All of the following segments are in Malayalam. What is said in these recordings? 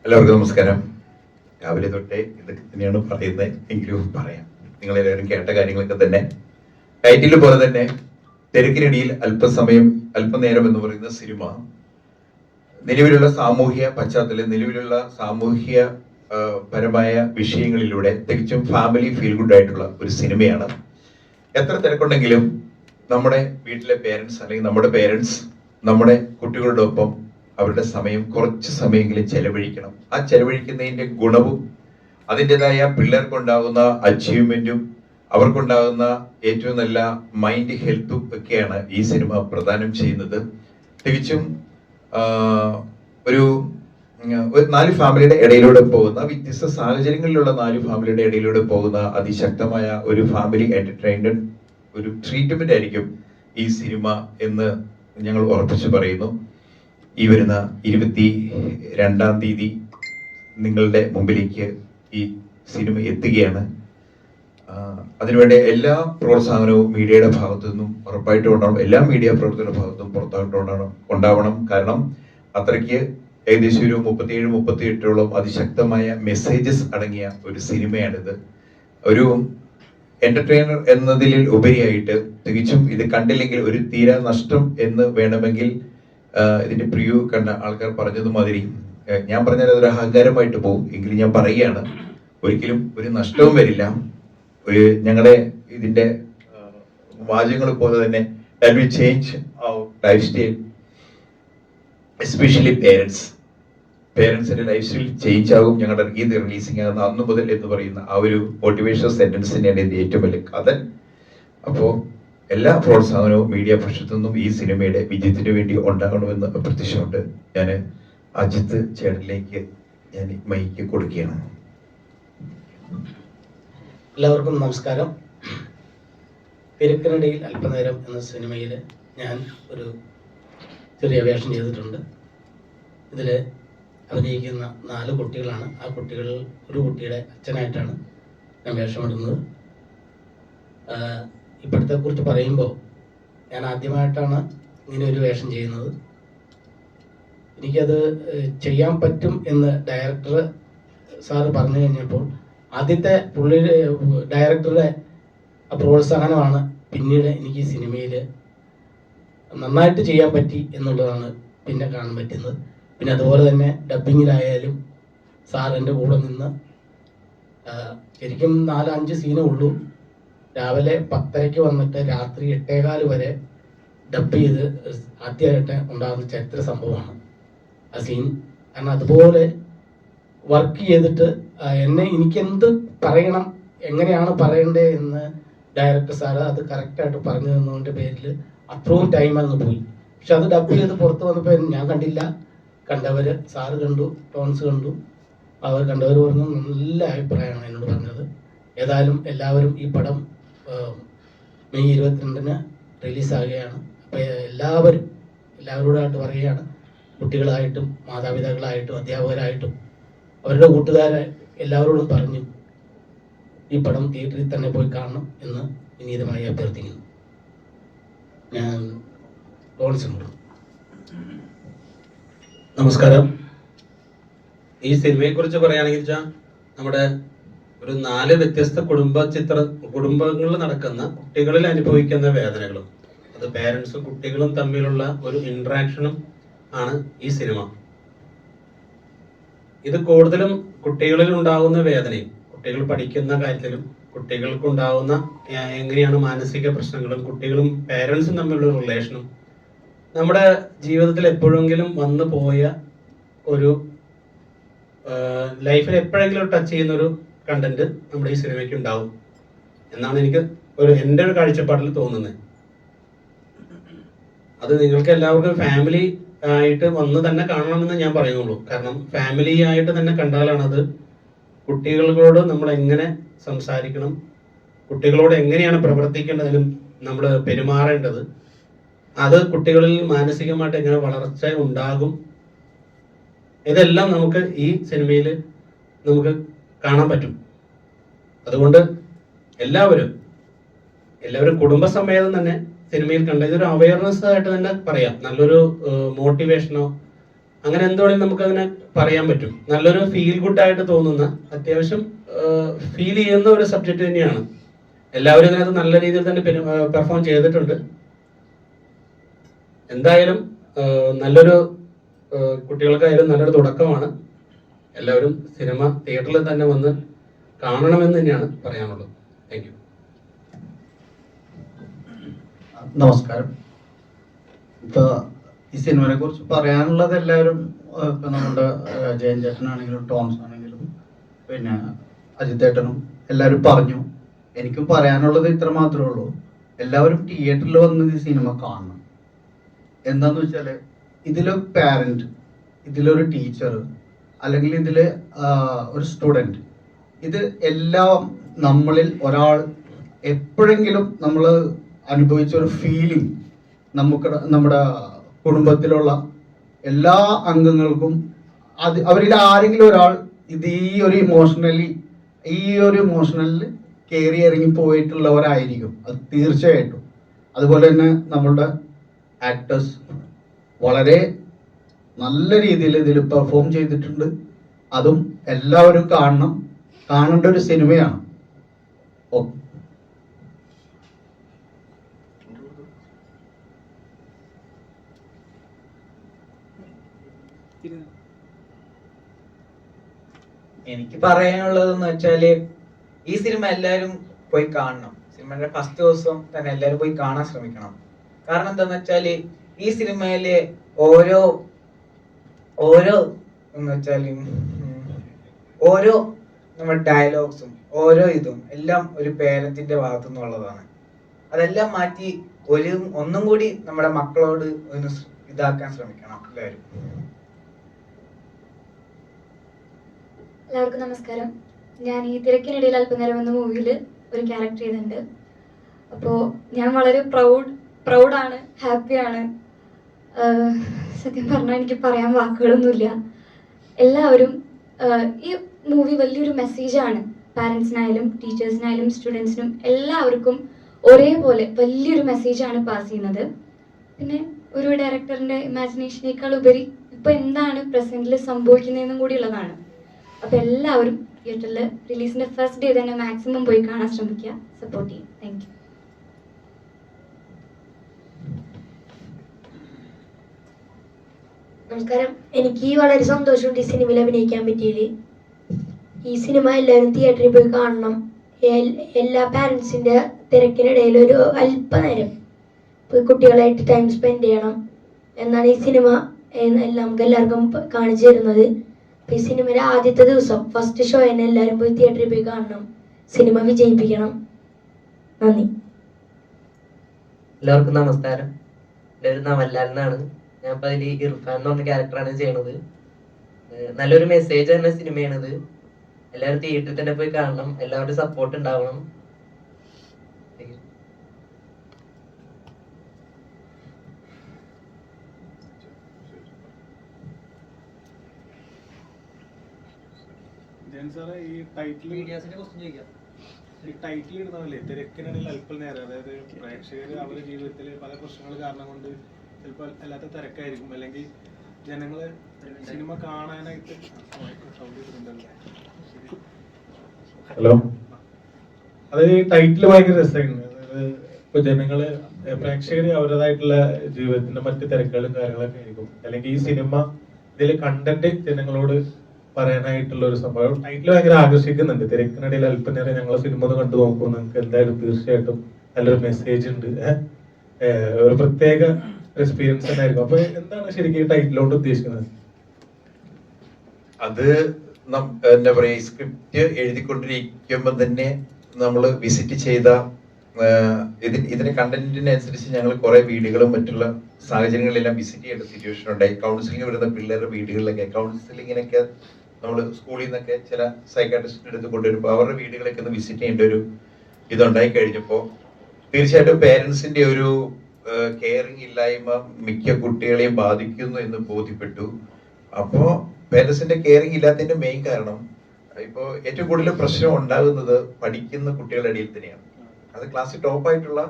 എല്ലാവർക്കും നമസ്കാരം. രാവിലെ തൊട്ടേ ഇതൊക്കെ തന്നെയാണ് പറയുന്നത്, എങ്കിലും പറയാം. നിങ്ങളെല്ലാവരും കേട്ട കാര്യങ്ങളൊക്കെ തന്നെ. ടൈറ്റിൽ പോലെ തന്നെ തിരക്കിനിടയിൽ അല്പനേരം എന്ന് പറയുന്ന സിനിമ നിലവിലുള്ള സാമൂഹ്യ പശ്ചാത്തലം, നിലവിലുള്ള സാമൂഹ്യ പരമായ വിഷയങ്ങളിലൂടെ തികച്ചും ഫാമിലി ഫീൽ ഗുഡ് ആയിട്ടുള്ള ഒരു സിനിമയാണ്. എത്ര തിരക്കുണ്ടെങ്കിലും നമ്മുടെ വീട്ടിലെ പേരൻസ് അല്ലെങ്കിൽ നമ്മുടെ പേരൻസ് നമ്മുടെ കുട്ടികളുടെ ഒപ്പം അവരുടെ സമയം കുറച്ച് സമയങ്ങളിൽ ചെലവഴിക്കണം. ആ ചെലവഴിക്കുന്നതിന്റെ ഗുണവും അതിൻ്റെതായ പിള്ളേർക്കുണ്ടാകുന്ന അച്ചീവ്മെന്റും അവർക്കുണ്ടാകുന്ന ഏറ്റവും നല്ല മൈൻഡ് ഹെൽത്തും ഒക്കെയാണ് ഈ സിനിമ പ്രദാനം ചെയ്യുന്നത്. തികച്ചും ഒരു 4 ഫാമിലിയുടെ ഇടയിലൂടെ പോകുന്ന, വ്യത്യസ്ത സാഹചര്യങ്ങളിലുള്ള 4 ഫാമിലിയുടെ ഇടയിലൂടെ പോകുന്ന അതിശക്തമായ ഒരു ഫാമിലി എന്റർടൈൻമെന്റ്, ഒരു ട്രീറ്റ്മെന്റ് ആയിരിക്കും ഈ സിനിമ എന്ന് ഞങ്ങൾ ഉറപ്പിച്ചു പറയുന്നു. ഈ വരുന്ന 22-ാം തീയതി നിങ്ങളുടെ മുമ്പിലേക്ക് ഈ സിനിമ എത്തുകയാണ്. അതിനുവേണ്ടി എല്ലാ പ്രോത്സാഹനവും മീഡിയയുടെ ഭാഗത്തു നിന്നും ഉറപ്പായിട്ടും ഉണ്ടാവണം. എല്ലാ മീഡിയ പ്രവർത്തകരുടെ ഭാഗത്തും പുറത്തായിട്ട് ഉണ്ടാവണം. കാരണം അത്രയ്ക്ക് ഏകദേശം ഒരു 37-38ഓളം അതിശക്തമായ മെസ്സേജസ് അടങ്ങിയ ഒരു സിനിമയാണിത്. ഒരു എന്റർടൈനർ എന്നതിൽ ഉപരിയായിട്ട് തികച്ചും ഇത് കണ്ടില്ലെങ്കിൽ ഒരു തീരാ നഷ്ടം എന്ന് വേണമെങ്കിൽ ഇതിന്റെ പ്രിവ്യൂ കണ്ട ആൾക്കാർ പറഞ്ഞതുമാതിരി ഞാൻ പറഞ്ഞാൽ അതൊരു അഹങ്കാരമായിട്ട് പോകും. എങ്കിലും ഞാൻ പറയുകയാണ്, ഒരിക്കലും ഒരു നഷ്ടവും വരില്ല. ഞങ്ങളുടെ ഇതിന്റെ വാചകങ്ങൾ പോലെ തന്നെ that will change our lifestyle, especially പേരൻസിന്റെ ലൈഫ് സ്റ്റൈൽ ചേഞ്ച് ആകും. ഞങ്ങളുടെ ഇത് റിലീസിങ് ആകുന്ന അന്നു മുതൽ എന്ന് പറയുന്ന ആ ഒരു മോട്ടിവേഷണൽ സെന്റൻസ് തന്നെയാണ് ഇതിന്റെ ഏറ്റവും വലിയ കഥ. അപ്പോൾ എല്ലാ പ്രോത്സാഹനവും മീഡിയ പക്ഷത്തു നിന്നും ഈ സിനിമയുടെ വിജയത്തിന് വേണ്ടി ഉണ്ടാകണമെന്ന് അഭ്യർത്ഥിച്ചുകൊണ്ട് ഞാൻ അജിത്ത് ചേട്ടനിലേക്ക് ഞാൻ മൈക്ക് കൊടുക്കുകയാണ്. എല്ലാവർക്കും നമസ്കാരം. തിരക്കിനിടയിൽ അല്പനേരം എന്ന സിനിമയിൽ ഞാൻ ഒരു ചെറിയ വേഷം ചെയ്തിട്ടുണ്ട്. ഇതിൽ അഭിനയിക്കുന്ന 4 കുട്ടികളാണ്. ആ കുട്ടികളിൽ ഒരു കുട്ടിയുടെ അച്ഛനായിട്ടാണ് ഞാൻ വേഷമിടുന്നത്. ഇപ്പോഴത്തെ കുറിച്ച് പറയുമ്പോൾ ഞാൻ ആദ്യമായിട്ടാണ് ഇങ്ങനെ ഒരു വേഷം ചെയ്യുന്നത്. എനിക്കത് ചെയ്യാൻ പറ്റും എന്ന് ഡയറക്ടർ സാറ് പറഞ്ഞു കഴിഞ്ഞപ്പോൾ ആദ്യത്തെ ഡയറക്ടറുടെ പ്രോത്സാഹനമാണ് പിന്നീട് എനിക്ക് ഈ സിനിമയിൽ നന്നായിട്ട് ചെയ്യാൻ പറ്റി എന്നുള്ളതാണ് പിന്നെ കാണാൻ പറ്റുന്നത്. പിന്നെ അതുപോലെ തന്നെ ഡബ്ബിങ്ങിലായാലും സാർ എൻ്റെ കൂടെ നിന്ന് ശരിക്കും 4-5 സീനേ ഉള്ളൂ. രാവിലെ 10:30 വന്നിട്ട് രാത്രി 8:15 വരെ ഡബ് ചെയ്ത് ആദ്യമായിട്ട് ഉണ്ടാകുന്ന ചരിത്ര സംഭവമാണ് ആ സീൻ. കാരണം അതുപോലെ വർക്ക് ചെയ്തിട്ട് എനിക്കെന്ത് പറയണം, എങ്ങനെയാണ് പറയണ്ടേ എന്ന് ഡയറക്ടർ സാറ് അത് കറക്റ്റായിട്ട് പറഞ്ഞു തന്നതിൻ്റെ പേരിൽ അത്രയും ടൈം അങ്ങ് പോയി. പക്ഷെ അത് ഡബ് ചെയ്ത് പുറത്ത് വന്നപ്പോൾ ഞാൻ കണ്ടില്ല, കണ്ടവർ സാറ് കണ്ടു, ടോൺസ് കണ്ടു. അവർ കണ്ടവർ പറഞ്ഞു നല്ല അഭിപ്രായമാണ് എന്നോട് പറഞ്ഞത്. ഏതായാലും എല്ലാവരും ഈ പടം മെയ് 22-ന് റിലീസാകുകയാണ്. അപ്പോൾ എല്ലാവരോടായിട്ട് പറയുകയാണ്, കുട്ടികളായിട്ടും മാതാപിതാക്കളായിട്ടും അധ്യാപകരായിട്ടും അവരുടെ കൂട്ടുകാരെ എല്ലാവരോടും പറഞ്ഞു ഈ പടം തിയേറ്ററിൽ തന്നെ പോയി കാണണം എന്ന് വിനീതമായി അഭ്യർത്ഥിക്കുന്നു. ഞാൻ ടോൺസിനോട്. നമസ്കാരം. ഈ സിനിമയെക്കുറിച്ച് പറയുകയാണെങ്കിൽ വെച്ചാൽ നമ്മുടെ ഒരു 4 വ്യത്യസ്ത കുടുംബങ്ങളിൽ നടക്കുന്ന കുട്ടികളിൽ അനുഭവിക്കുന്ന വേദനകളും അത് പേരൻസും കുട്ടികളും തമ്മിലുള്ള ഒരു ഇന്ററാക്ഷനും ആണ് ഈ സിനിമ. ഇത് കൂടുതലും കുട്ടികളിൽ ഉണ്ടാകുന്ന വേദനയും കുട്ടികൾ പഠിക്കുന്ന കാര്യത്തിലും കുട്ടികൾക്കുണ്ടാകുന്ന എങ്ങനെയാണ് മാനസിക പ്രശ്നങ്ങളും കുട്ടികളും പേരൻസും തമ്മിലുള്ള റിലേഷനും നമ്മുടെ ജീവിതത്തിൽ എപ്പോഴെങ്കിലും വന്നു പോയ ഒരു ലൈഫിൽ എപ്പോഴെങ്കിലും ടച്ച് ചെയ്യുന്ന ഒരു കണ്ടന്റ് നമ്മുടെ ഈ സിനിമയ്ക്ക് ഉണ്ടാവും എന്നാണ് എനിക്ക് എൻ്റെ ഒരു കാഴ്ചപ്പാടിൽ തോന്നുന്നത്. അത് നിങ്ങൾക്ക് എല്ലാവർക്കും ഫാമിലി ആയിട്ട് വന്ന് തന്നെ കാണണമെന്ന് ഞാൻ പറയുന്നുള്ളൂ. കാരണം ഫാമിലി ആയിട്ട് തന്നെ കണ്ടാലാണ് അത് കുട്ടികളോട് നമ്മൾ എങ്ങനെ സംസാരിക്കണം, കുട്ടികളോട് എങ്ങനെയാണ് പ്രവർത്തിക്കേണ്ടതിലും നമ്മൾ പെരുമാറേണ്ടത്, അത് കുട്ടികളിൽ മാനസികമായിട്ട് എങ്ങനെ വളർച്ച ഉണ്ടാകും, ഇതെല്ലാം നമുക്ക് ഈ സിനിമയിൽ നമുക്ക് കാണാൻ പറ്റും. അതുകൊണ്ട് എല്ലാവരും കുടുംബസമേതം തന്നെ സിനിമയിൽ കണ്ട ഇതൊരു അവയർനെസ് ആയിട്ട് തന്നെ പറയാം. നല്ലൊരു മോട്ടിവേഷനോ അങ്ങനെ എന്തുവേണമെങ്കിലും നമുക്കതിനെ പറയാൻ പറ്റും. നല്ലൊരു ഫീൽ ഗുഡ് ആയിട്ട് തോന്നുന്ന, അത്യാവശ്യം ഫീൽ ചെയ്യുന്ന ഒരു സബ്ജക്റ്റ് തന്നെയാണ്. എല്ലാവരും ഇതിനകത്ത് നല്ല രീതിയിൽ തന്നെ പെർഫോം ചെയ്തിട്ടുണ്ട്. എന്തായാലും നല്ലൊരു കുട്ടികൾക്കായാലും നല്ലൊരു തുടക്കമാണ്. എല്ലാവരും സിനിമ തിയേറ്ററിൽ തന്നെ വന്ന് കാണണമെന്ന് തന്നെയാണ് പറയാനുള്ളത്. Thank you. നമസ്കാരം. ഇപ്പൊ ഈ സിനിമയെ കുറിച്ച് പറയാനുള്ളത് എല്ലാവരും ഇപ്പൊ നമ്മുടെ ജയൻ ചേട്ടനാണെങ്കിലും ടോംസ് ആണെങ്കിലും പിന്നെ അജിത്തേട്ടനും എല്ലാവരും പറഞ്ഞു. എനിക്കും പറയാനുള്ളത് ഇത്ര മാത്രമേ ഉള്ളൂ. എല്ലാവരും തിയേറ്ററിൽ വന്ന് ഈ സിനിമ കാണണം. എന്താന്ന് വെച്ചാല് ഇതിലൊരു പാരന്റ്, ഇതിലൊരു ടീച്ചർ, അല്ലെങ്കിൽ ഇതില് ഒരു സ്റ്റുഡൻറ്, ഇത് എല്ലാം നമ്മളിൽ ഒരാൾ എപ്പോഴെങ്കിലും നമ്മൾ അനുഭവിച്ച ഒരു ഫീലിംഗ് നമ്മുടെ കുടുംബത്തിലുള്ള എല്ലാ അംഗങ്ങൾക്കും അവരിൽ ആരെങ്കിലും ഒരാൾ ഈ ഒരു ഇമോഷണലിൽ കയറി ഇറങ്ങി പോയിട്ടുള്ളവരായിരിക്കും അത് തീർച്ചയായിട്ടും. അതുപോലെ തന്നെ നമ്മളുടെ ആക്ടേഴ്സ് വളരെ നല്ല രീതിയിൽ ഇതിൽ പെർഫോം ചെയ്തിട്ടുണ്ട്. അതും എല്ലാവരും കാണേണ്ട ഒരു സിനിമയാണ്. ഓക്കെ. എനിക്ക് പറയാനുള്ളതെന്ന് വെച്ചാല് ഈ സിനിമ എല്ലാവരും പോയി കാണണം. സിനിമയുടെ ഫസ്റ്റ് ദിവസം തന്നെ എല്ലാവരും പോയി കാണാൻ ശ്രമിക്കണം. കാരണം എന്താന്ന് വെച്ചാല് ഈ സിനിമയില് ഓരോ എന്ന് വെച്ചാല് ഓരോ നമ്മുടെ ഡയലോഗ്സും ഓരോ ഇതും എല്ലാം ഒരു പേരന്റിന്റെ ഭാഗത്തു നിന്നുള്ളതാണ്. അതെല്ലാം മാറ്റി ഒന്നും കൂടി നമ്മുടെ മക്കളോട് ഒന്ന് ഇതാക്കാൻ ശ്രമിക്കണം എല്ലാവരും. എല്ലാവർക്കും നമസ്കാരം. ഞാൻ ഈ തിരക്കിനിടയിൽ അല്പനേരം എന്ന മൂവിയിൽ ഒരു ക്യാരക്ടർ ചെയ്തിട്ടുണ്ട്. അപ്പോൾ ഞാൻ വളരെ പ്രൗഡാണ്, ഹാപ്പിയാണ്. സത്യം പറഞ്ഞാൽ എനിക്ക് പറയാൻ വാക്കുകളൊന്നുമില്ല. എല്ലാവരും ഈ മൂവി വലിയൊരു മെസ്സേജാണ്. പാരൻസിനായാലും ടീച്ചേഴ്സിനായാലും സ്റ്റുഡൻസിനും എല്ലാവർക്കും ഒരേപോലെ വലിയൊരു മെസ്സേജാണ് പാസ് ചെയ്യുന്നത്. പിന്നെ ഒരു ഡയറക്ടറിൻ്റെ ഇമാജിനേഷനേക്കാൾ ഉപരി ഇപ്പോൾ എന്താണ് പ്രസൻറ്റിൽ സംഭവിക്കുന്നതെന്നും കൂടി ഉള്ളതാണ്. അപ്പോൾ എല്ലാവരും തിയേറ്ററിൽ റിലീസിൻ്റെ ഫസ്റ്റ് ഡേ തന്നെ മാക്സിമം പോയി കാണാൻ ശ്രമിക്കുക, സപ്പോർട്ട് ചെയ്യും. Thank you. നമസ്കാരം. എനിക്ക് വളരെ സന്തോഷമുണ്ട് ഈ സിനിമയിൽ അഭിനയിക്കാൻ പറ്റിയതിൽ. ഈ സിനിമ എല്ലാവരും തിയേറ്ററിൽ പോയി കാണണം. എല്ലാ പാരൻസിൻ്റെ തിരക്കിനിടയിൽ ഒരു അല്പനേരം പോയി കുട്ടികളായിട്ട് ടൈം സ്പെൻഡ് ചെയ്യണം എന്നാണ് ഈ സിനിമ നമുക്ക് എല്ലാവർക്കും കാണിച്ചു തരുന്നത്. ഈ സിനിമയുടെ ആദ്യത്തെ ദിവസം ഫസ്റ്റ് ഷോ തന്നെ എല്ലാവരും പോയി തിയേറ്ററിൽ പോയി കാണണം. സിനിമ വിജയിപ്പിക്കണം. നന്ദി. എല്ലാവർക്കും നമസ്കാരം. എൻ്റെ ഒരു നവല്ലാൽ എന്നാണ്. ഞാൻ ഇപ്പം അതിൽ ഇർഫാൻ എന്ന് പറഞ്ഞ ക്യാരക്ടറാണ് ചെയ്യണത്. നല്ലൊരു മെസ്സേജ് തന്നെ സിനിമയാണിത്. എല്ലാവരും തിയേറ്ററിൽ തന്നെ പോയി കാണണം. എല്ലാവരുടെയും സപ്പോർട്ട് ഉണ്ടാവണം. സാറേ, ഈ ടൈറ്റിൽ ഇടുന്നതല്ലേ തിരക്കിനിടയിൽ അല്പം നേരം, അതായത് പ്രേക്ഷകർ അവരുടെ ജീവിതത്തിൽ പല പ്രശ്നങ്ങൾ കാരണം കൊണ്ട് ചിലപ്പോൾ അല്ലാത്ത തിരക്കായിരിക്കും, അല്ലെങ്കിൽ ജനങ്ങള് സിനിമ കാണാനായിട്ട്. ഹലോ, അത് ടൈറ്റിൽ ഭയങ്കര രസമായിരുന്നു. അതായത് ഇപ്പൊ ജനങ്ങള് പ്രേക്ഷകര് അവരുടേതായിട്ടുള്ള ജീവിതത്തിന്റെ മറ്റു തിരക്കുകളും കാര്യങ്ങളൊക്കെ ആയിരിക്കും, അല്ലെങ്കിൽ ഈ സിനിമ ഇതിൽ കണ്ടന്റ് ജനങ്ങളോട് പറയാനായിട്ടുള്ള ഒരു സംഭവം. ടൈറ്റിൽ ഭയങ്കര ആകർഷിക്കുന്നുണ്ട്. തിരക്കിനിടയിൽ അല്പനേരം ഞങ്ങളെ സിനിമ ഒന്ന് കണ്ടു നോക്കും, നിങ്ങൾക്ക് എന്തായാലും തീർച്ചയായിട്ടും നല്ലൊരു മെസ്സേജ് ഉണ്ട്, ഒരു പ്രത്യേക എക്സ്പീരിയൻസ് തന്നെ ആയിരിക്കും. അപ്പൊ എന്താണ് ശരിക്കും ടൈറ്റിലോട്ട് ഉദ്ദേശിക്കുന്നത്? അത് എന്താ പറയാ, സ്ക്രിപ്റ്റ് എഴുതിക്കൊണ്ടിരിക്കുമ്പോൾ തന്നെ നമ്മൾ വിസിറ്റ് ചെയ്ത ഇതിന്റെ കണ്ടന്റിനനുസരിച്ച് ഞങ്ങൾ കുറെ വീടുകളും മറ്റുള്ള സാഹചര്യങ്ങളിലെല്ലാം വിസിറ്റ് ചെയ്യേണ്ട സിറ്റുവേഷൻ ഉണ്ടായി. കൗൺസിലിംഗ് വരുന്ന പിള്ളേരുടെ വീടുകളിലൊക്കെ, കൗൺസിലിങ്ങിനൊക്കെ നമ്മൾ സ്കൂളിൽ നിന്നൊക്കെ ചില സൈക്കാട്രിസ്റ്റിന്റെ അടുത്ത് കൊണ്ടുവരുമ്പോൾ അവരുടെ വീടുകളൊക്കെ ഒന്ന് വിസിറ്റ് ചെയ്യേണ്ട ഒരു ഇതുണ്ടായി കഴിഞ്ഞപ്പോൾ തീർച്ചയായിട്ടും പേരൻസിന്റെ ഒരു കെയറിങ് ഇല്ലായ്മ മിക്ക കുട്ടികളെയും ബാധിക്കുന്നു എന്ന് ബോധ്യപ്പെട്ടു. അപ്പോൾ പേരൻസിന്റെ കെയറിങ് ഇല്ലാത്തതിന്റെ മെയിൻ കാരണം ഇപ്പോൾ ഏറ്റവും കൂടുതൽ പ്രശ്നം ഉണ്ടാകുന്നത് പഠിക്കുന്ന കുട്ടികളുടെ ഇടയിൽ തന്നെയാണ്. അത് ക്ലാസ്സിൽ ടോപ്പായിട്ടുള്ള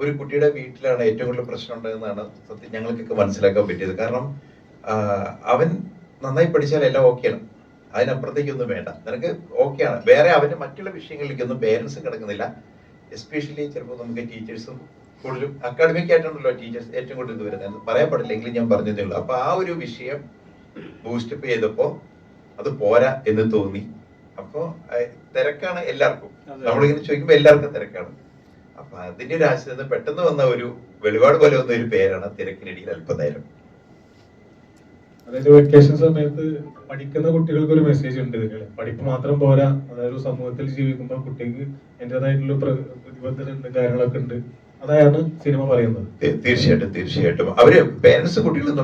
ഒരു കുട്ടിയുടെ വീട്ടിലാണ് ഏറ്റവും കൂടുതൽ പ്രശ്നം ഉണ്ടാകുന്നതാണ് സത്യം ഞങ്ങൾക്കൊക്കെ മനസ്സിലാക്കാൻ പറ്റിയത്. കാരണം അവൻ നന്നായി പഠിച്ചാൽ എല്ലാം ഓക്കെയാണ്, അതിനപ്പുറത്തേക്കൊന്നും വേണ്ട, നിനക്ക് ഓക്കെയാണ്. വേറെ അവന്റെ മറ്റുള്ള വിഷയങ്ങളിലേക്കൊന്നും പേരൻസ് കിടക്കുന്നില്ല. എസ്പെഷ്യലി ചിലപ്പോൾ നമുക്ക് ടീച്ചേഴ്സും കൂടുതലും അക്കാഡമിക് ആയിട്ടുണ്ടല്ലോ ടീച്ചേഴ്സ് ഏറ്റവും കൂടുതൽ ഇത് വരുന്നത്, പറയാൻ പാടില്ല എങ്കിലും ഞാൻ പറഞ്ഞതേ ഉള്ളൂ. അപ്പൊ ആ ഒരു വിഷയം ബൂസ്റ്റപ്പ് ചെയ്തപ്പോ അത് പോരാ എന്ന് തോന്നി. അപ്പോ തിരക്കാണ് എല്ലാവർക്കും, നമ്മളിങ്ങനെ ചോദിക്കുമ്പോ എല്ലാവർക്കും തിരക്കാണ്. അപ്പൊ അതിന്റെ ഒരു ആശയം പെട്ടെന്ന് വന്ന ഒരു വെളിപാട് പോലെ വന്ന ഒരു പേരാണ് തിരക്കിനിടയിൽ അല്പനേരം. അതായത് വെക്കേഷൻ സമയത്ത് പഠിക്കുന്ന കുട്ടികൾക്ക് ഒരു മെസ്സേജ് ഉണ്ട് ഇതില്. പഠിപ്പ് മാത്രം പോരാ, അതായത് സമൂഹത്തിൽ ജീവിക്കുമ്പോൾ കുട്ടിക്ക് എന്റേതായിട്ടുള്ള പ്രതിബദ്ധത ഉണ്ട്, കാര്യങ്ങളൊക്കെ ഉണ്ട്. അതാണ് സിനിമ പറയുന്നത്. തീർച്ചയായിട്ടും അവര് പേരൻസ് കുട്ടികളും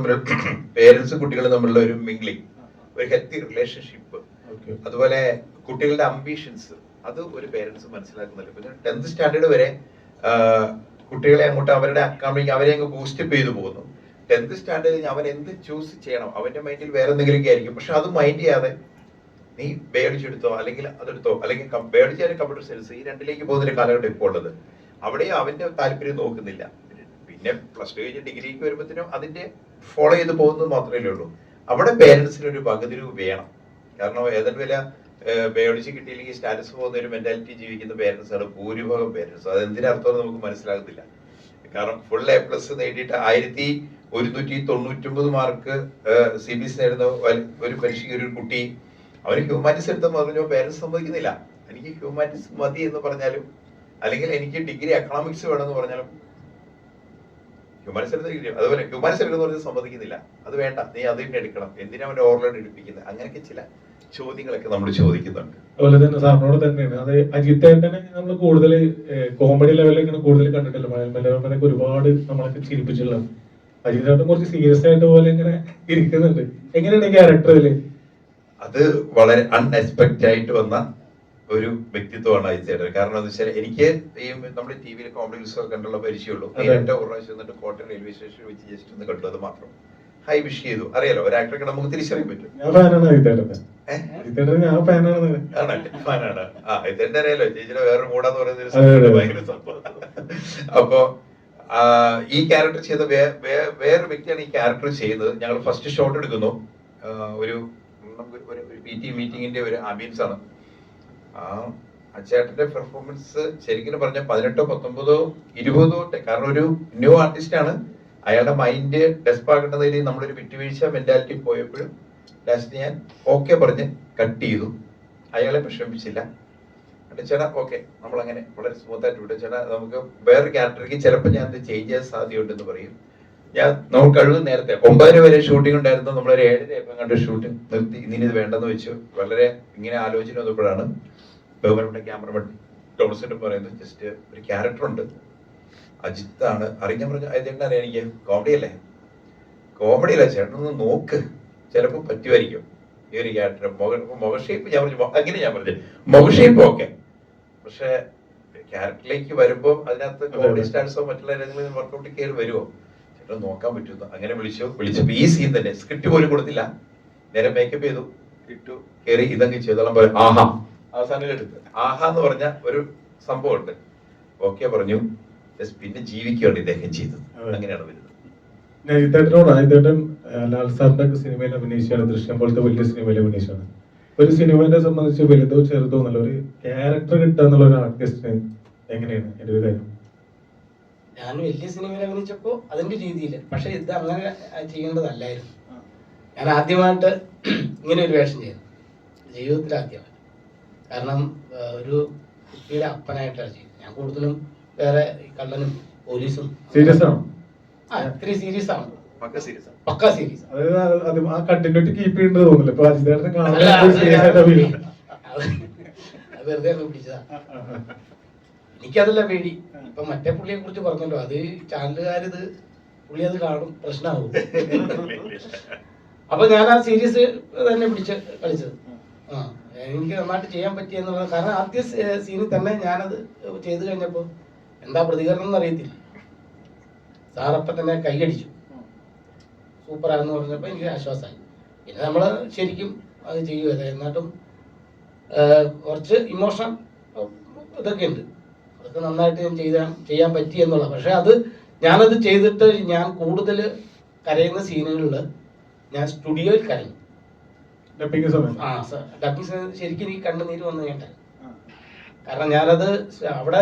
തമ്മിലുള്ള ഒരു മിംഗ്ലിംഗ്, ഒരു ഹെൽത്തി റിലേഷൻഷിപ്പ്, അതുപോലെ കുട്ടികളുടെ അംബിഷൻസ്, അത് ഒരു പേരൻസ് മനസ്സിലാക്കുന്നില്ല. പിന്നെ 10th സ്റ്റാൻഡേർഡ് വരെ കുട്ടികളെ അങ്ങോട്ട് അവരുടെ അക്കാഡമിക് അവരെ അങ്ങ് ബൂസ്റ്റപ്പ് ചെയ്തു പോകുന്നു. 10th സ്റ്റാൻഡേർഡ് അവൻ എന്ത് ചൂസ് ചെയ്യണം, അവന്റെ മൈൻഡിൽ വേറെ എന്തെങ്കിലുമൊക്കെ ആയിരിക്കും. പക്ഷെ അത് മൈൻഡ് ചെയ്യാതെ നീ ബയോളജി അല്ലെങ്കിൽ അതെടുത്തോ, അല്ലെങ്കിൽ ബയോളജി അല്ലെങ്കിൽ കമ്പ്യൂട്ടർ സയൻസ്, ഈ രണ്ടിലേക്ക് പോകുന്നൊരു കാലഘട്ടം ഇപ്പോൾ ഉള്ളത്. അവിടെ അവന്റെ താല്പര്യം നോക്കുന്നില്ല. പിന്നെ പ്ലസ് ടു കഴിഞ്ഞ് ഡിഗ്രിക്ക് വരുമ്പോഴത്തേനും അതിന്റെ ഫോളോ ചെയ്ത് പോകുന്നത് മാത്രമേ ഉള്ളൂ. അവിടെ പേരൻസിന് ഒരു പകുതിരൂപ വേണം. കാരണം ഏതൊരു വില ബയോളജി കിട്ടിയില്ലെങ്കിൽ സ്റ്റാറ്റസ് പോകുന്ന ഒരു മെന്റാലിറ്റി ജീവിക്കുന്ന പേരൻസ് ആണ് ഭൂരിഭാഗം പേരൻസ്. അത് എന്തിനർത്ഥം നമുക്ക് മനസ്സിലാകത്തില്ല. കാരണം ഫുൾ A+ നേടിയിട്ട് 1199 മാർക്ക് CBSE നേടുന്ന ഒരു പരീക്ഷയ്ക്ക് ഒരു കുട്ടി അവന് ഹ്യൂമാനിറ്റീസ് എടുത്ത പറഞ്ഞോ പേരൻസ് സമ്മതിക്കുന്നില്ല. എനിക്ക് ഹ്യൂമാനിറ്റീസ് മതി എന്ന് പറഞ്ഞാലും, അല്ലെങ്കിൽ എനിക്ക് ഡിഗ്രി എക്കണോമിക്സ് വേണമെന്ന് പറഞ്ഞാലും ഹ്യൂമാനിറ്റീസ് എടുത്ത ഡിഗ്രി, അതുപോലെ ഹ്യൂമാനിറ്റീസ് എടുക്കുന്ന പറഞ്ഞാൽ സമ്മതിക്കുന്നില്ല. അത് വേണ്ട, നീ അത് തന്നെ എടുക്കണം, എന്തിനാ അവന്റെ ഓവർലോഡ് എടുപ്പിക്കുന്നത്, അങ്ങനെയൊക്കെ ചില ചോദ്യങ്ങളൊക്കെ നമ്മൾ ചോദിക്കുന്നുണ്ട്. അതുപോലെ തന്നെ സാറിനോട് തന്നെയാണ് അത് അജിത്തേട്ടനെ നമ്മൾ കൂടുതൽ കോമഡി ലെവലിൽ കൂടുതൽ കണ്ടിട്ടില്ല. മനോരമയൊക്കെ ഒരുപാട് നമ്മളൊക്കെ ചിരിപ്പിച്ചുള്ള അജിത്തേട്ടൻ കുറച്ച് സീരിയസ് ആയിട്ട് പോലെ ഇങ്ങനെ ഇരിക്കുന്നുണ്ട്. എങ്ങനെയാണ് ഈ ക്യാരക്ടർ ഇതില്? അത് വളരെ അൺഎക്സ്പെക്റ്റഡ് ആയിട്ട് വന്ന ഒരു വ്യക്തിത്വമാണ് അജിത്തേട്ടൻ. കാരണം എന്താ വെച്ചാൽ എനിക്ക് ഈ നമ്മുടെ ടിവിയിൽ കോമഡി ഉത്സവം കണ്ടുള്ള പരിചയമുള്ളൂ. നേരിട്ട് ഒരു പ്രാവശ്യം വന്നിട്ട് കോട്ടയം റെയിൽവേ സ്റ്റേഷനിൽ വെച്ച് ജസ്റ്റ് ഒന്ന് കണ്ടു, അത് മാത്രം. ഹൈ വിഷ് ചെയ്തു. അറിയാലോ, ഒരു ആക്ടറെ നമുക്ക് തിരിച്ചറിയാൻ പറ്റും. ഞാൻ ഫാനാണ് അജിത്തേട്ടൻ. ഞാൻ ഫാനാണ്. ഫാനാണ്. ഇതെന്റെ അറിയാലോ, ചേച്ചിയുടെ വേറൊരു മൂടാന്ന് പറയുന്ന ഭയങ്കര സംഭവം. അപ്പൊ ഈ ക്യാരക്ടർ ചെയ്ത വേറൊരു വ്യക്തിയാണ് ഈ ക്യാരക്ടർ ചെയ്യുന്നത്. ഞങ്ങൾ ഫസ്റ്റ് ഷോട്ട് എടുക്കുന്നു. ഒരു മീറ്റിംഗിന്റെ ഒരു ആംബിയൻസ് ആണ്. ആ ചേട്ടന്റെ പെർഫോമൻസ് ശരിക്കും പറഞ്ഞാൽ 18, 19, 20 കാരണം ഒരു ന്യൂ ആർട്ടിസ്റ്റ് ആണ്. അയാളുടെ മൈൻഡ് ഡെസ്പ് ആകേണ്ടതിൽ നമ്മളൊരു വിട്ടുവീഴ്ച മെന്റാലിറ്റി പോയപ്പോഴും ലാസ്റ്റ് ഞാൻ ഓക്കെ പറഞ്ഞ് കട്ട് ചെയ്തു. അയാളെ വിഷമിപ്പിച്ചില്ല. ചേട്ടാ ഓക്കെ, നമ്മളങ്ങനെ വളരെ സ്മൂത്ത് ആയിട്ട് വിട്ടു. ചേട്ടാ നമുക്ക് വേറൊരു ക്യാരക്ടർക്ക് ചിലപ്പോൾ ഞാൻ ഇത് ചേഞ്ച് ചെയ്യാൻ സാധ്യതയുണ്ടെന്ന് പറയും. നമുക്ക് കഴിവ് നേരത്തെ 9 വരെ ഷൂട്ടിംഗ് ഉണ്ടായിരുന്നു. നമ്മളൊരു 7 കണ്ട് ഷൂട്ട് നിർത്തി, ഇനി ഇത് വേണ്ടെന്ന് വെച്ചു. വളരെ ഇങ്ങനെ ആലോചന വന്നപ്പോഴാണ് ബഹുമാനപ്പെട്ട ക്യാമറമാൻ ടോമസിന്റെ പറയുന്നത്, ജസ്റ്റ് ഒരു ക്യാരക്ടർ ഉണ്ട്, അജിത്താണ് അറിയാൻ പറഞ്ഞു. അതെന്താ അറിയാം, എനിക്ക് കോമഡി അല്ലേ, കോമഡിയല്ല ചേട്ടനൊന്ന് നോക്ക്, ചിലപ്പോൾ പറ്റുമായിരിക്കും ഈ ഒരു ക്യാരക്ടർ. മുഖഷേപ്പ് ഞാൻ പറഞ്ഞു, അങ്ങനെ ഞാൻ പറഞ്ഞു മുഖഷേപ്പ് ഓക്കെ, പക്ഷെ ക്യാരക്ടറിലേക്ക് വരുമ്പോൾ അതിനകത്ത് കോമഡി സ്റ്റാൻസോ മറ്റുള്ള ഏതെങ്കിലും വർക്കൗട്ട് കയറി വരുമോ ചേട്ടൻ നോക്കാൻ പറ്റുന്നു. അങ്ങനെ വിളിച്ചപ്പോ ഈ സീൻ തന്നെ സ്ക്രിപ്റ്റ് പോലും കൊടുത്തില്ല, നേരെ മേക്കപ്പ് ചെയ്തു, ഇട്ടു, കയറി ഇതങ്ങ് ചെയ്തോളം പോലെ ആഹാ അവസാനം എടുത്ത് ആഹാ എന്ന് പറഞ്ഞ ഒരു സംഭവം ഉണ്ട്. ഓക്കെ പറഞ്ഞു, പിന്നെ ജീവിക്കുകയാണ് ഇദ്ദേഹം ചെയ്തത്. അങ്ങനെയാണ് വരുന്നത്. അജിത്തേട്ടൻ ലാൽ സാറിന്റെ സിനിമയിൽ അഭിനയിച്ചാണ്, ദൃശ്യം പോലത്തെ വലിയ സിനിമയിൽ അഭിനയിച്ചാണ്. ഒരു സിനിമയെ സംബന്ധിച്ച് വലുതോ ചെറുതോ എന്നുള്ള ഒരു ക്യാരക്ടർ കിട്ടുക എന്നുള്ള ഒരു ആർട്ടിസ്റ്റിന് എങ്ങനെയാണ് എന്റെ ഒരു കാര്യം? ഞാൻ വലിയ സിനിമയിൽ അഭിനയിച്ചപ്പോ അതിന്റെ രീതിയിൽ, പക്ഷെ ഇത് അങ്ങനെ ചെയ്യേണ്ടതല്ലായിരുന്നു. ഞാൻ ആദ്യമായിട്ട് ഇങ്ങനെ ഒരു വേഷം ചെയ്തു, ജീവിതത്തിൽ ആദ്യമായിട്ട്. കാരണം ഒരു കുട്ടിയുടെ അപ്പനായിട്ടാണ് ചെയ്യുന്നത്. ഞാൻ കൂടുതലും വേറെ കള്ളനും പോലീസും സീരിയസ് ആണ്. ഇത്തിരി സീരിയസ് ആണ്, പക്ക സീരീസ്. അതായത് ആ കണ്ടിന്യൂറ്റി കീപ്പ് ചെയ്യേണ്ടത് തോന്നില്ല. ഇപ്പൊ അജിത്തേട്ടനെ വെറുതെ പിടിച്ചതാ. എനിക്കതല്ല പേടി. ഇപ്പൊ മറ്റേ പുള്ളിയെ കുറിച്ച് പറഞ്ഞല്ലോ, അത് ചാനലുകാരിത് പുള്ളി അത് കാണും, പ്രശ്നമാകും. അപ്പൊ ഞാൻ ആ സീരീസ് തന്നെ പിടിച്ച് കളിച്ചത്. എനിക്ക് നന്നായിട്ട് ചെയ്യാൻ പറ്റിയെന്നുള്ളത്. കാരണം ആദ്യ സീനിൽ തന്നെ ഞാനത് ചെയ്ത് കഴിഞ്ഞപ്പോ എന്താ പ്രതികരണം എന്ന് അറിയത്തില്ല. സാറപ്പം തന്നെ കൈയടിച്ചു, സൂപ്പറാണെന്ന് പറഞ്ഞപ്പോൾ എനിക്ക് ആശ്വാസമായി. പിന്നെ നമ്മൾ ശരിക്കും അത് ചെയ്യുമല്ലേ, എന്നിട്ടും കുറച്ച് ഇമോഷൻ ഇതൊക്കെ ഉണ്ട്, അതൊക്കെ നന്നായിട്ട് ഞാൻ ചെയ്യാൻ പറ്റി എന്നുള്ള. പക്ഷെ ഞാനത് ചെയ്തിട്ട് ഞാൻ കൂടുതൽ കരയുന്ന സീനുകളിൽ ഞാൻ സ്റ്റുഡിയോയിൽ കരഞ്ഞു. ഡബിങ് സമയം ആ ഡബിങ് ശരിക്കും എനിക്ക് കണ്ണുനീര് വന്നു ഞാൻ കരഞ്ഞു. കാരണം ഞാനത് അവിടെ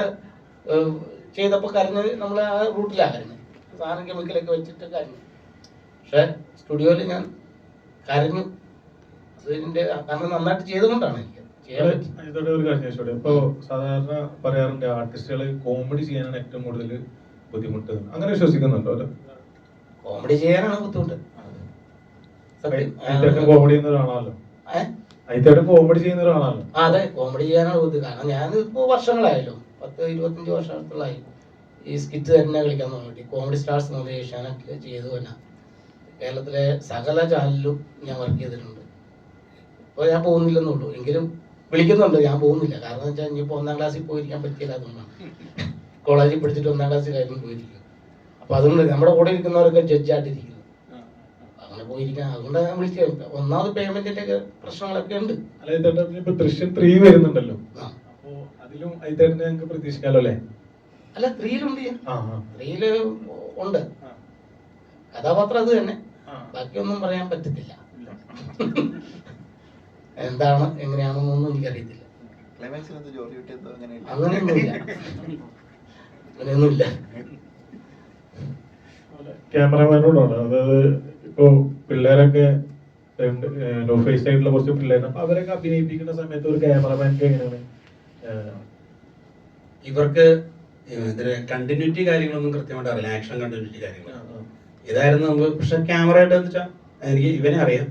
ചെയ്തപ്പോൾ കരഞ്ഞ് നമ്മൾ ആ റൂട്ടിലാണ് കരഞ്ഞത്, സാധനം കെമിക്കലൊക്കെ വെച്ചിട്ട് കരഞ്ഞു. പക്ഷെ സ്റ്റുഡിയോയിൽ ഞാൻ കരഞ്ഞു. അതിൻ്റെ കാരണം നന്നായിട്ട് ചെയ്തുകൊണ്ടാണ് എനിക്ക് ചെയ്യാൻ പറ്റും. ഇതോടെ ഒരു കാര്യം ചോദിച്ചോട്ടെ, ഇപ്പൊ സാധാരണ പറയാറുണ്ട് ആർട്ടിസ്റ്റുകൾ കോമഡി ചെയ്യാനാണ് ഏറ്റവും കൂടുതൽ ബുദ്ധിമുട്ട്, അങ്ങനെ വിശ്വസിക്കുന്നുണ്ടോ? അല്ലെ, കോമഡി ചെയ്യാനാണ് ബുദ്ധിമുട്ട്. ഐത്തേട്ടൻ കോമഡി ചെയ്യുന്ന ഒരാളാണല്ലോ. ഐത്തേട്ടൻ കോമഡി ചെയ്യുന്ന ഒരാളാണല്ലോ. അതെ, കോമഡി ചെയ്യാനാണ് ബുദ്ധിമുട്ട്. കാരണം ഞാനിപ്പോൾ വർഷങ്ങളായല്ലോ, 10-25 വർഷങ്ങളായി ഈ സ്കിറ്റ് തന്നെ കളിക്കാൻ തുടങ്ങി. കോമഡി സ്റ്റാർസ് മുതൽ ഏഷ്യാനെറ്റിൽ ചെയ്തു തന്നെ കേരളത്തിലെ സകല ചാനലിലും ഞാൻ വർക്ക് ചെയ്തിട്ടുണ്ട്. ഇപ്പോൾ ഞാൻ പോകുന്നില്ലെന്നുള്ളൂ, എങ്കിലും വിളിക്കുന്നുണ്ട്, ഞാൻ പോകുന്നില്ല. കാരണം വെച്ചാൽ ഇനിയിപ്പോൾ 1ാം ക്ലാസ്സിൽ പോയിരിക്കാൻ പറ്റിയില്ല, അതുകൊണ്ടാണ്. കോളേജിൽ പഠിച്ചിട്ട് 1ാം ക്ലാസ്സിൽ കാര്യം പോയിരിക്കും. അപ്പോൾ അതുകൊണ്ട് നമ്മുടെ കൂടെ ഇരിക്കുന്നവരൊക്കെ ജഡ്ജായിട്ടിരിക്കുന്നു, അങ്ങനെ പോയിരിക്കാൻ. അതുകൊണ്ടാണ് ഞാൻ വിളിച്ചത്. ഒന്നാമത് പേയ്മെന്റിന്റെ ഒക്കെ പ്രശ്നങ്ങളൊക്കെ ഉണ്ട്. അല്ല, ഐത്തേട്ടൻ ഇപ്പൊ ദൃശ്യം 3 വരുന്നുണ്ടല്ലോ, അപ്പൊ അതിലും ഐത്തേട്ടനെ ഞങ്ങൾക്ക് പ്രതീക്ഷിക്കാലോ അല്ലേ? അല്ല, 3-ലുണ്ട്. 3-ല് ഉണ്ട്, കഥാപാത്രം അത് തന്നെ, ബാക്കിയൊന്നും പറയാൻ പറ്റത്തില്ല. എന്താണ് എങ്ങനെയാണെന്നൊന്നും എനിക്കറിയത്തില്ല. അങ്ങനെയൊന്നുമില്ല, അങ്ങനെയൊന്നുമില്ല. ക്യാമറമാനോടാണ്, അതായത് ഇപ്പൊ പിള്ളേരൊക്കെ ലോ ഫേസ് ആയിട്ടുള്ള കുറച്ച് പിള്ളേർ, അപ്പൊ അവരൊക്കെ അഭിനയിപ്പിക്കുന്ന സമയത്ത് ഒരു ക്യാമറമാൻക്ക് എങ്ങനെയാണ് ഇവർക്ക് ഇതിന് കണ്ടിന്യൂറ്റി കാര്യങ്ങളൊന്നും കൃത്യമായിട്ട് അറിയില്ല, ആക്ഷൻ കണ്ടിന്യൂറ്റി കാര്യങ്ങൾ ഇതായിരുന്നു നമുക്ക്. പക്ഷെ ക്യാമറ ആയിട്ട് വെച്ചാൽ എനിക്ക് ഇവനെ അറിയാം,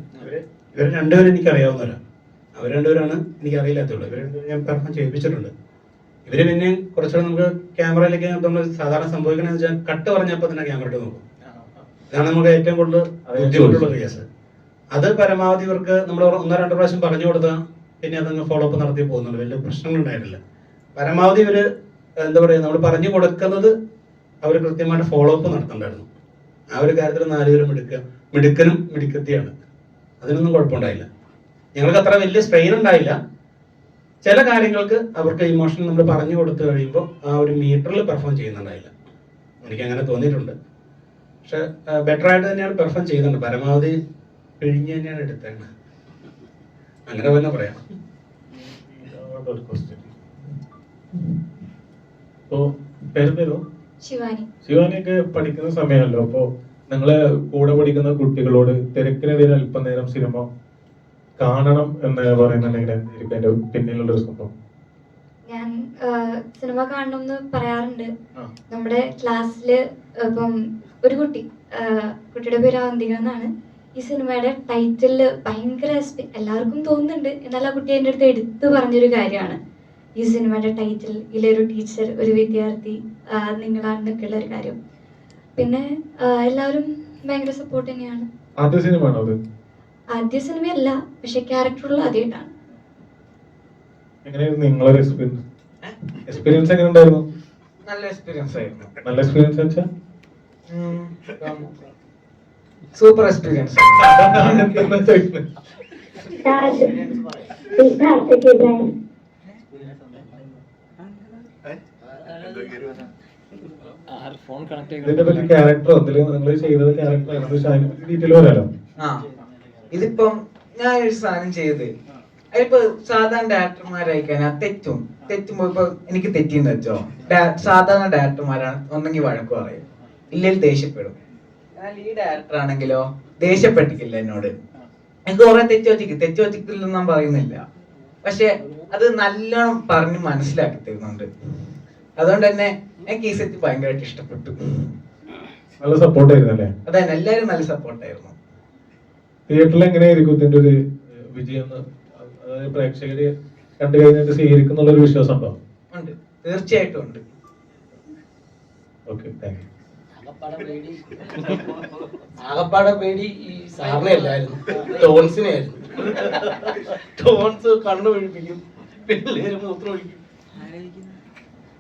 ഇവർ രണ്ടുപേരും എനിക്ക് അറിയാവുന്നവരാ. അവർ രണ്ടുപേരാണ് എനിക്ക് അറിയില്ലാത്തുള്ളൂ. ഇവർ ഞാൻ പെർഫോം ചെയ്യിപ്പിച്ചിട്ടുണ്ട്. ഇവര് പിന്നെ കുറച്ചുകൂടെ നമുക്ക് ക്യാമറയിലേക്ക് നമ്മൾ സാധാരണ സംഭവിക്കണമെന്ന് വെച്ചാൽ കട്ട് പറഞ്ഞപ്പോൾ തന്നെ ക്യാമറ ഇട്ട് നോക്കും. ഇതാണ് നമുക്ക് ഏറ്റവും കൂടുതൽ ബുദ്ധിമുട്ടുള്ള കേസ്. അത് പരമാവധി ഇവർക്ക് നമ്മൾ 1-2 പ്രാവശ്യം പറഞ്ഞു കൊടുത്താൽ പിന്നെ അതങ്ങ് ഫോളോ അപ്പ് നടത്തി പോകുന്നുണ്ട്, വലിയ പ്രശ്നങ്ങളുണ്ടായിട്ടില്ല. പരമാവധി ഇവര് എന്താ പറയുക, നമ്മൾ പറഞ്ഞു കൊടുക്കുന്നത് അവർ കൃത്യമായിട്ട് ഫോളോ അപ്പ് നടത്തണ്ടായിരുന്നു. ആ ഒരു കാര്യത്തിൽ 4 പേരും മിടുക്കനും മിടുക്കത്തിയാണ്. അതിനൊന്നും കുഴപ്പമുണ്ടായില്ല. ഞങ്ങൾക്ക് അത്ര വലിയ സ്ട്രെയിൻ ഉണ്ടായില്ല. ചില കാര്യങ്ങൾക്ക് അവർക്ക് ഇമോഷൻ നമ്മൾ പറഞ്ഞു കൊടുത്തു കഴിയുമ്പോൾ ആ ഒരു മീറ്ററിൽ പെർഫോം ചെയ്യുന്നുണ്ടായില്ല. എനിക്ക് അങ്ങനെ തോന്നിയിട്ടുണ്ട്. പക്ഷെ ബെറ്റർ ആയിട്ട് തന്നെയാണ് പെർഫോം ചെയ്യുന്നുണ്ട്. പരമാവധി പിഴിഞ്ഞ് തന്നെയാണ് എടുത്തത്, അങ്ങനെ തന്നെ പറയാം. ശിവാനിയൊക്കെ പഠിക്കുന്ന സമയമല്ലോ, അപ്പൊ നിങ്ങളെ കൂടെ പഠിക്കുന്ന കുട്ടികളോട് തിരക്കിനിടയിൽ അല്പനേരം സിനിമ കാണണം എന്ന് പറയുന്നുണ്ടെങ്കിൽ എന്തായിരിക്കും അതിന്റെ പിന്നിലുള്ള ഒരു സംഭവം? ഞാൻ സിനിമ കാണണം എന്ന് പറയാറുണ്ട്. നമ്മുടെ ക്ലാസ്സിൽ ഇപ്പം ഒരു കുട്ടിയുടെ പേര് അവന്തിക എന്നാണ്. ഈ സിനിമയുടെ ടൈറ്റിൽ ഭയങ്കര എല്ലാവർക്കും തോന്നുന്നുണ്ട്, എന്നാൽ ആ കുട്ടി എൻ്റെ അടുത്ത് എടുത്തു പറഞ്ഞൊരു കാര്യമാണ് ഈ സിനിമയുടെ ടൈറ്റിൽ ഇതിലൊരു ടീച്ചർ, ഒരു വിദ്യാർത്ഥി നിങ്ങളാണെന്നൊക്കെ ഉള്ള ഒരു കാര്യം. പിന്നെ എല്ലാവരും ഭയങ്കര സപ്പോർട്ട് തന്നെയാണ്. ആദ്യ സിനിമയാണോ അത്? ആദ്യ സിനിമയല്ല, പക്ഷെ ക്യാരക്ടറുള്ള ആദ്യമായിട്ടാണ്. എങ്ങനെയായിരുന്നു നിങ്ങളൊരു എക്സ്പീരിയൻസ് എങ്ങനെ ഉണ്ടായിരുന്നു? നല്ല എക്സ്പീരിയൻസ് ആയിരുന്നു. നല്ല എക്സ്പീരിയൻസ് വെച്ചാൽ സൂപ്പർ എക്സ്പീരിയൻസ്. ഇതിന്റെ പറ്റി ക്യാരക്ടറോ എന്തെങ്കിലും നിങ്ങൾ ചെയ്തത് ക്യാരക്ടർ ഡീറ്റെയിൽ വരാലോ? ഇതിപ്പം ഞാനൊരു സാധനം ചെയ്ത് അതിപ്പോ സാധാരണ ഡയറക്ടർമാരായിക്കാൻ തെറ്റുമ്പോ ഇപ്പൊ എനിക്ക് തെറ്റിന്ന് വെച്ചോ, സാധാരണ ഡയറക്ടർമാരാണ് ഒന്നെങ്കിൽ വഴക്ക് പറയും, ഇല്ലെങ്കിൽ ദേഷ്യപ്പെടും. എന്നാൽ ഈ ഡയറക്ടർ ആണെങ്കിലോ ദേഷ്യപ്പെട്ടിട്ടില്ല എന്നോട്. എനിക്ക് കുറെ തെറ്റ് വച്ചിട്ടില്ലെന്ന് ഞാൻ പറയുന്നില്ല, പക്ഷെ അത് നല്ലോണം പറഞ്ഞ് മനസ്സിലാക്കി തരുന്നുണ്ട്. അതുകൊണ്ട് തന്നെ എനിക്ക് ഈ സെറ്റ് ഭയങ്കരമായിട്ട് ഇഷ്ടപ്പെട്ടു. നല്ല സപ്പോർട്ടായിരുന്നു അല്ലേ? അതെ, എല്ലാവരും നല്ല സപ്പോർട്ടായിരുന്നു. തിയേറ്ററിൽ എങ്ങനെയായിരിക്കും ഇതിന്റെ ഒരു വിജയം? പ്രേക്ഷകര് കണ്ടു കഴിഞ്ഞിട്ട് സ്വീകരിക്കുന്നുള്ള ഒരു വിശ്വാസം ഉണ്ടോ? ഉണ്ട്, തീർച്ചയായിട്ടും ഉണ്ട്. Okay, thank you. ആകപ്പാടെ പേടി ഈ സാറിനെ അല്ലായിരുന്നു, ടോൺസിനെ ആയിരുന്നു. ടോൺസ് കണ്ണു ഒഴിപ്പിക്കും, പിള്ളേര് മൂത്രം ഒഴിക്കും.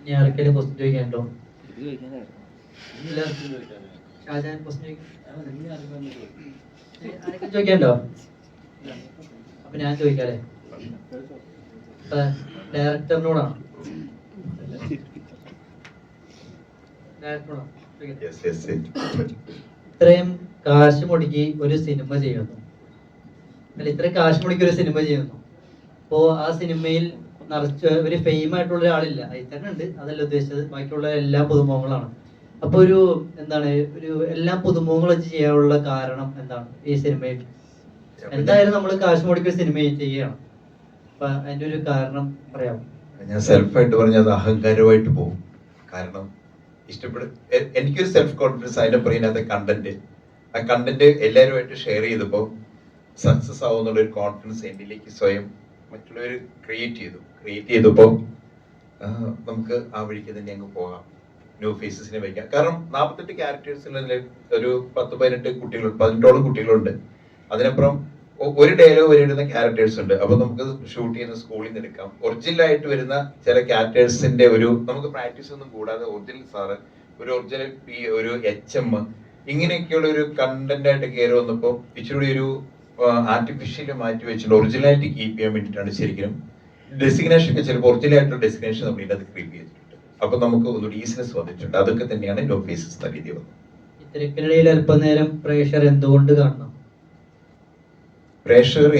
ഇനി ആർക്കെങ്കിലും ക്വസ്റ്റ്യൻ ചോദിക്കാനുണ്ടോ? ചോദിക്കാനുണ്ടോ? അപ്പൊ ഞാൻ ചോദിക്കാല്ലേ, ഡയറക്ടറിനോടാണ്. ഇത്രയും കാശ് മുടക്കി ഒരു സിനിമ ചെയ്യുന്നു, അല്ല ഇത്രയും കാശ് മുടക്കി ഒരു സിനിമ ചെയ്യുന്നു. അപ്പോൾ ആ സിനിമയിൽ നിറച്ച് ഒരു ഫെയിം ആയിട്ടുള്ള ഒരാളില്ല, അതിൽ തന്നെ ഉണ്ട്, അതല്ല ഉദ്ദേശിച്ചത്, ബാക്കിയുള്ള എല്ലാ പുതുമുഖങ്ങളാണ്. അപ്പൊ ഒരു എന്താണ് ഒരു എല്ലാം പുതുമുഖങ്ങൾ വെച്ച് ചെയ്യാനുള്ള കാരണം എന്താണ് ഈ സിനിമയിൽ? എന്തായാലും നമ്മൾ കാശ് മുടക്കി ഒരു സിനിമ ചെയ്യുകയാണ്, അപ്പൊ അതിന്റെ ഒരു കാരണം പറയാമോ? ഞാൻ സെൽഫായിട്ട് പറഞ്ഞാൽ അത് അഹങ്കാരമായിട്ട് പോകും. കാരണം എനിക്കൊരു സെൽഫ് കോൺഫിഡൻസ്, അതിന്റെ പറയുന്നത് കണ്ടന്റ്, ആ കണ്ടന്റ് എല്ലാവരുമായിട്ട് ഷെയർ ചെയ്തപ്പോൾ സക്സസ് ആവുന്നുള്ള ഒരു കോൺഫിഡൻസ് എന്നിലേക്ക് സ്വയം മറ്റുള്ളവർ ക്രിയേറ്റ് ചെയ്തപ്പോൾ നമുക്ക് ആ വഴിക്ക് തന്നെ അങ്ങ് പോകാം, ന്യൂ ഫേസസിനെ വയ്ക്കാം. കാരണം 48 ക്യാരക്ടേഴ്സിൽ ഒരു 10-18 കുട്ടികളുണ്ട്, 18ഓളം കുട്ടികളുണ്ട്. അതിനപ്പുറം ഒരു ഡയലോഗ് വരുന്ന ക്യാരക്ടേഴ്സ് ഉണ്ട്. അപ്പൊ നമുക്ക് ഷൂട്ട് ചെയ്യുന്ന സ്കൂളിൽ നിന്ന് എടുക്കാം. ഒറിജിനൽ ആയിട്ട് വരുന്ന ചില ക്യാരക്ടേഴ്സിന്റെ നമുക്ക് പ്രാക്ടീസ് ഒന്നും കൂടാതെ ഒറിജിനൽ സാറ്, ഒരു ഒറിജിനൽ ഒരു HM, ഇങ്ങനെയൊക്കെയുള്ള ഒരു കണ്ടന്റ് ആയിട്ട് കയറി വന്നപ്പോൾ ഇച്ചിരി ഒരു ആർട്ടിഫിഷ്യൽ മാറ്റി വെച്ചിട്ട് ഒറിജിനാലിറ്റി കീപ്പ് ചെയ്യാൻ വേണ്ടിയിട്ടാണ് ശരിക്കും ഡെസിഗ്നേഷൻ ഒക്കെ ചിലപ്പോൾ ഒറിജിനൽ ആയിട്ടുള്ള ഡെസിഗ്നേഷൻ നമ്മൾ ഇതിനകത്ത് ക്രിയേറ്റ് ചെയ്തിട്ടുണ്ട്. അപ്പൊ നമുക്ക് ഒന്നുകൂടി ഈസിനെസ് വന്നിട്ടുണ്ട്. അതൊക്കെ തന്നെയാണ് നോ ഫേസസ് എന്ന രീതി വന്നത്. തിരക്കിനിടയിൽ അല്പനേരം പ്രേക്ഷകർ എന്തുകൊണ്ട് കാണണം? പ്രേക്ഷകർ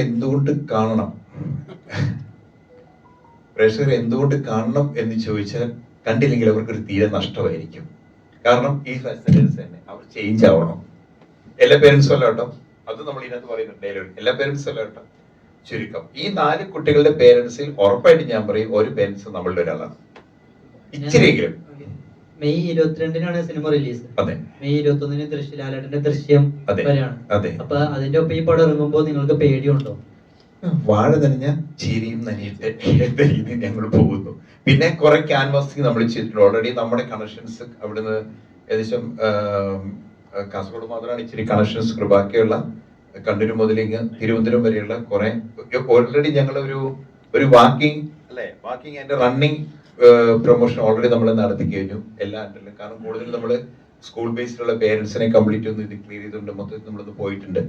എന്തുകൊണ്ട് കാണണം എന്ന് ചോദിച്ചാൽ, കണ്ടില്ലെങ്കിൽ അവർക്കൊരു തീരെ നഷ്ടമായിരിക്കും. കാരണം ഈ ഫെസിലിറ്റീസ് തന്നെ അവർ ചേഞ്ച് ആവണം. എല്ലാ പേരൻസും അല്ല കേട്ടോ, അത് നമ്മൾ ഇതിനകത്ത് പറയുന്നുണ്ട് ഡയലോഗ്, എല്ലാ പേരൻസും അല്ല കേട്ടോ, ചുരുക്കം ഈ 4 കുട്ടികളുടെ പേരൻസിൽ ഉറപ്പായിട്ട് ഞാൻ പറയും ഒരു പേരൻസ് നമ്മളുടെ ഒരാളാണ്. ഇച്ചിരിയെങ്കിലും. മെയ് 22-നാണ് സിനിമ റിലീസ്. അതെ. മെയ് 21-ന് ലാലേട്ടന്റെ ദൃശ്യം വരെയാണ്. അതെ. അപ്പൊ അതിന്റെ ഒപ്പം ഈ പടം ഇറങ്ങുമ്പോൾ നിങ്ങൾക്ക് പേടിയുണ്ടോ? വാഴ നനഞ്ഞ ചീരിയും നനയട്ടെ എന്ന രീതിയിൽ ഞങ്ങൾ പോകുന്നു. പിന്നെ കുറെ ക്യാൻവാസിങ് നമ്മൾ ചെയ്തിട്ടുണ്ട് ഓൾറെഡി. നമ്മുടെ കണക്ഷൻസ് അവിടുന്ന് ഏകദേശം കാസർഗോഡ് മാത്രമാണ് ഇച്ചിരി കണക്ഷൻസ്, ബാക്കിയുള്ള കണ്ണൂർ മുതൽ തിരുവനന്തപുരം വരെയുള്ള കുറെ ഓൾറെഡി ഞങ്ങൾ ഒരു walking and running promotion already നമ്മൾ നടത്തി കഴിഞ്ഞു എല്ലാ ആൻഡിലും. കാരണം കൂടുതൽ നമ്മൾ സ്കൂൾ ബേസിലുള്ള പേരൻസിനെ കംപ്ലീറ്റ് ഒന്ന് ഇത് ക്ലിയർ ചെയ്തുകൊണ്ട് മൊത്തത്തിൽ നമ്മളൊന്ന് പോയിട്ടുണ്ട്.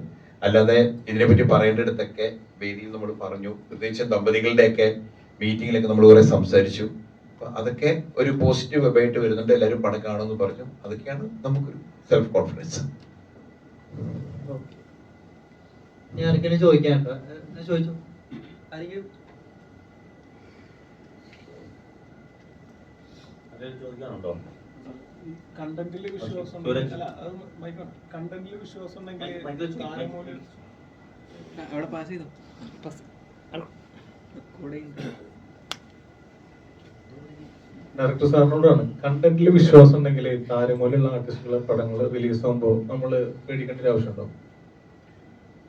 അല്ലാതെ ഇതിനെപ്പറ്റി പറയേണ്ടിടത്തൊക്കെ വേദിയിൽ നമ്മൾ പറഞ്ഞു. പ്രത്യേകിച്ച് ദമ്പതികളുടെയൊക്കെ മീറ്റിങ്ങിലൊക്കെ നമ്മൾ കുറെ സംസാരിച്ചു. അപ്പൊ അതൊക്കെ ഒരു പോസിറ്റീവ് വെബായിട്ട് വരുന്നുണ്ട്. എല്ലാവരും പണം കാണുമെന്ന് പറഞ്ഞു. അതൊക്കെയാണ് നമുക്കൊരു സെൽഫ് കോൺഫിഡൻസ്. ഞാൻ ആർക്കെങ്കിലും ചോദിക്കാനുണ്ടോ? ചോദിച്ചു. ആരെങ്കിലും ചോദിക്കാനുണ്ടോ? കണ്ടന്റിൽ വിശ്വാസം ഉണ്ടെങ്കിൽ ഡയറക്ടർ സാറിനോടാണ്. കണ്ടന്റിൽ വിശ്വാസം ഉണ്ടെങ്കിൽ താരമൂലുള്ള ആർട്ടിസ്റ്റുകളുടെ പടങ്ങൾ റിലീസ് ആകുമ്പോൾ നമ്മൾ പേടിക്കേണ്ട ആവശ്യമുണ്ടോ?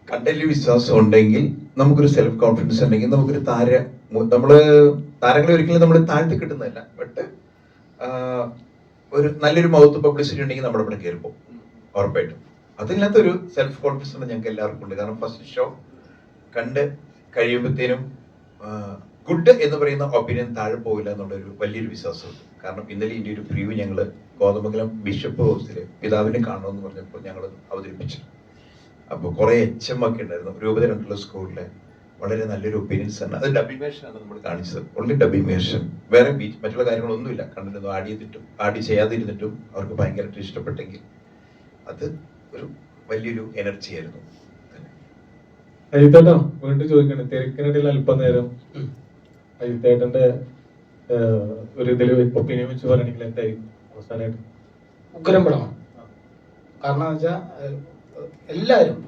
കണ്ടന്റിൽ വിശ്വാസം ഉണ്ടെങ്കിൽ, നമുക്കൊരു സെൽഫ് കോൺഫിഡൻസ് ഉണ്ടെങ്കിൽ, നമുക്കൊരു താരങ്ങളെ ഒരിക്കലും നമ്മൾ താഴ്ത്തി കിട്ടുന്നതല്ല. ബട്ട് ഒരു നല്ലൊരു മൗത്ത് പബ്ലിസിറ്റി ഉണ്ടെങ്കിൽ നമ്മുടെ ഇവിടെ കയറിപ്പോൾ ഉറപ്പായിട്ടും. അതിനകത്തൊരു സെൽഫ് കോൺഫിഡൻസ് ഞങ്ങൾക്ക് എല്ലാവർക്കും ഉണ്ട്. കാരണം ഫസ്റ്റ് ഷോ കണ്ട് കഴിയുമ്പോഴത്തേനും ഗുഡ് എന്ന് പറയുന്ന ഒപ്പീനിയൻ താഴെ പോയില്ല എന്നുള്ളൊരു വലിയൊരു വിശ്വാസമുണ്ട്. കാരണം ഇന്നലെ ഇതിൻ്റെ ഒരു പ്രിവ്യൂ ഞങ്ങൾ കോതമംഗലം ബിഷപ്പ് ഹൗസിൽ പിതാവിനെ കാണണമെന്ന് പറഞ്ഞപ്പോൾ ഞങ്ങൾ അവതരിപ്പിച്ചു. അപ്പോൾ കുറെ HM ഒക്കെ ഉണ്ടായിരുന്നു. രൂപത 2 സ്കൂളിലെ വളരെ നല്ലൊരു ഒപ്പീനിയൻസ് ആണ്. അത് ഡബിംഗ് വേർഷനാണ് നമ്മൾ കാണിച്ചത്. ഓൺലി ഡബിംഗ് വേർഷൻ, വേറെ മറ്റുള്ള കാര്യങ്ങളൊന്നുമില്ല. കണ്ടിട്ട് ആഡ് ചെയ്യാതിരുന്നിട്ടും അവർക്ക് ഭയങ്കരമായിട്ട് ഇഷ്ടപ്പെട്ടെങ്കിൽ അത് ഒരു വലിയൊരു എനർജി ആയിരുന്നു. അജിത്തേട്ടാ വീണ്ടും ചോദിക്കണേ, തിരക്കിനിടയിൽ അല്പനേരം അജിത്തേട്ടന്റെ ഒരു ഇതിൽ ഒപ്പീനിയൻ വെച്ച് പറയണെങ്കിൽ എന്തായിരിക്കും അവസാനമായിട്ട്? ഉഗ്രം പടമാണ്. കാരണം വെച്ചാൽ എല്ലാവരും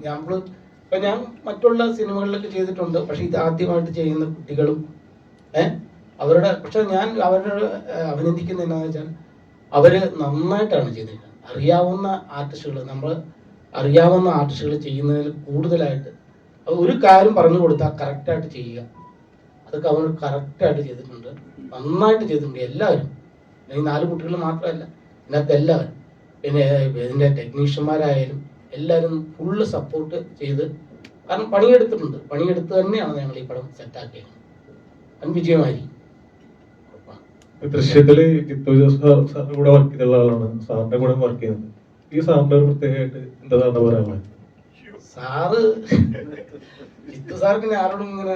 ഞാൻ മറ്റുള്ള സിനിമകളിലൊക്കെ ചെയ്തിട്ടുണ്ട്, പക്ഷെ ഇത് ആദ്യമായിട്ട് ചെയ്യുന്ന കുട്ടികളും അവരുടെ, പക്ഷെ ഞാൻ അവരോട് അഭിനന്ദിക്കുന്നത് എന്താണെന്ന് വെച്ചാൽ അവര് നന്നായിട്ടാണ് ചെയ്തിരിക്കുന്നത്. അറിയാവുന്ന ആർട്ടിസ്റ്റുകൾ ചെയ്യുന്നതിൽ കൂടുതലായിട്ട് ഒരു കാര്യം പറഞ്ഞു കൊടുത്താൽ കറക്റ്റായിട്ട് ചെയ്യുക, അതൊക്കെ അവർ കറക്റ്റായിട്ട് ചെയ്തിട്ടുണ്ട്, നന്നായിട്ട് ചെയ്തിട്ടുണ്ട് എല്ലാവരും. ഈ 4 കുട്ടികൾ മാത്രമല്ല, ഇതിനകത്ത് എല്ലാവരും, പിന്നെ ഇതിൻ്റെ ടെക്നീഷ്യന്മാരായാലും എല്ലാവരും ഫുള്ള് സപ്പോർട്ട് ചെയ്ത്, കാരണം പണിയെടുത്ത് തന്നെയാണ് ഞങ്ങൾ ഈ പടം സെറ്റാക്കിയത്. അത് വിജയമായിരിക്കും. ദൃശ്യത്തില് ജിത്തു ജോസ് സാറിന്റെ കൂടെ വർക്ക് ചെയ്തുള്ള ആളാണ്, സാറിന്റെ കൂടെ വർക്ക് ചെയ്യുന്നത്. ഈ സാറിന്റെ ഒരു പ്രത്യേകമായിട്ട് എന്താ പറയാനുള്ളത്? ജിത്തു സാർ പിന്നെ ആരോടും ഇങ്ങനെ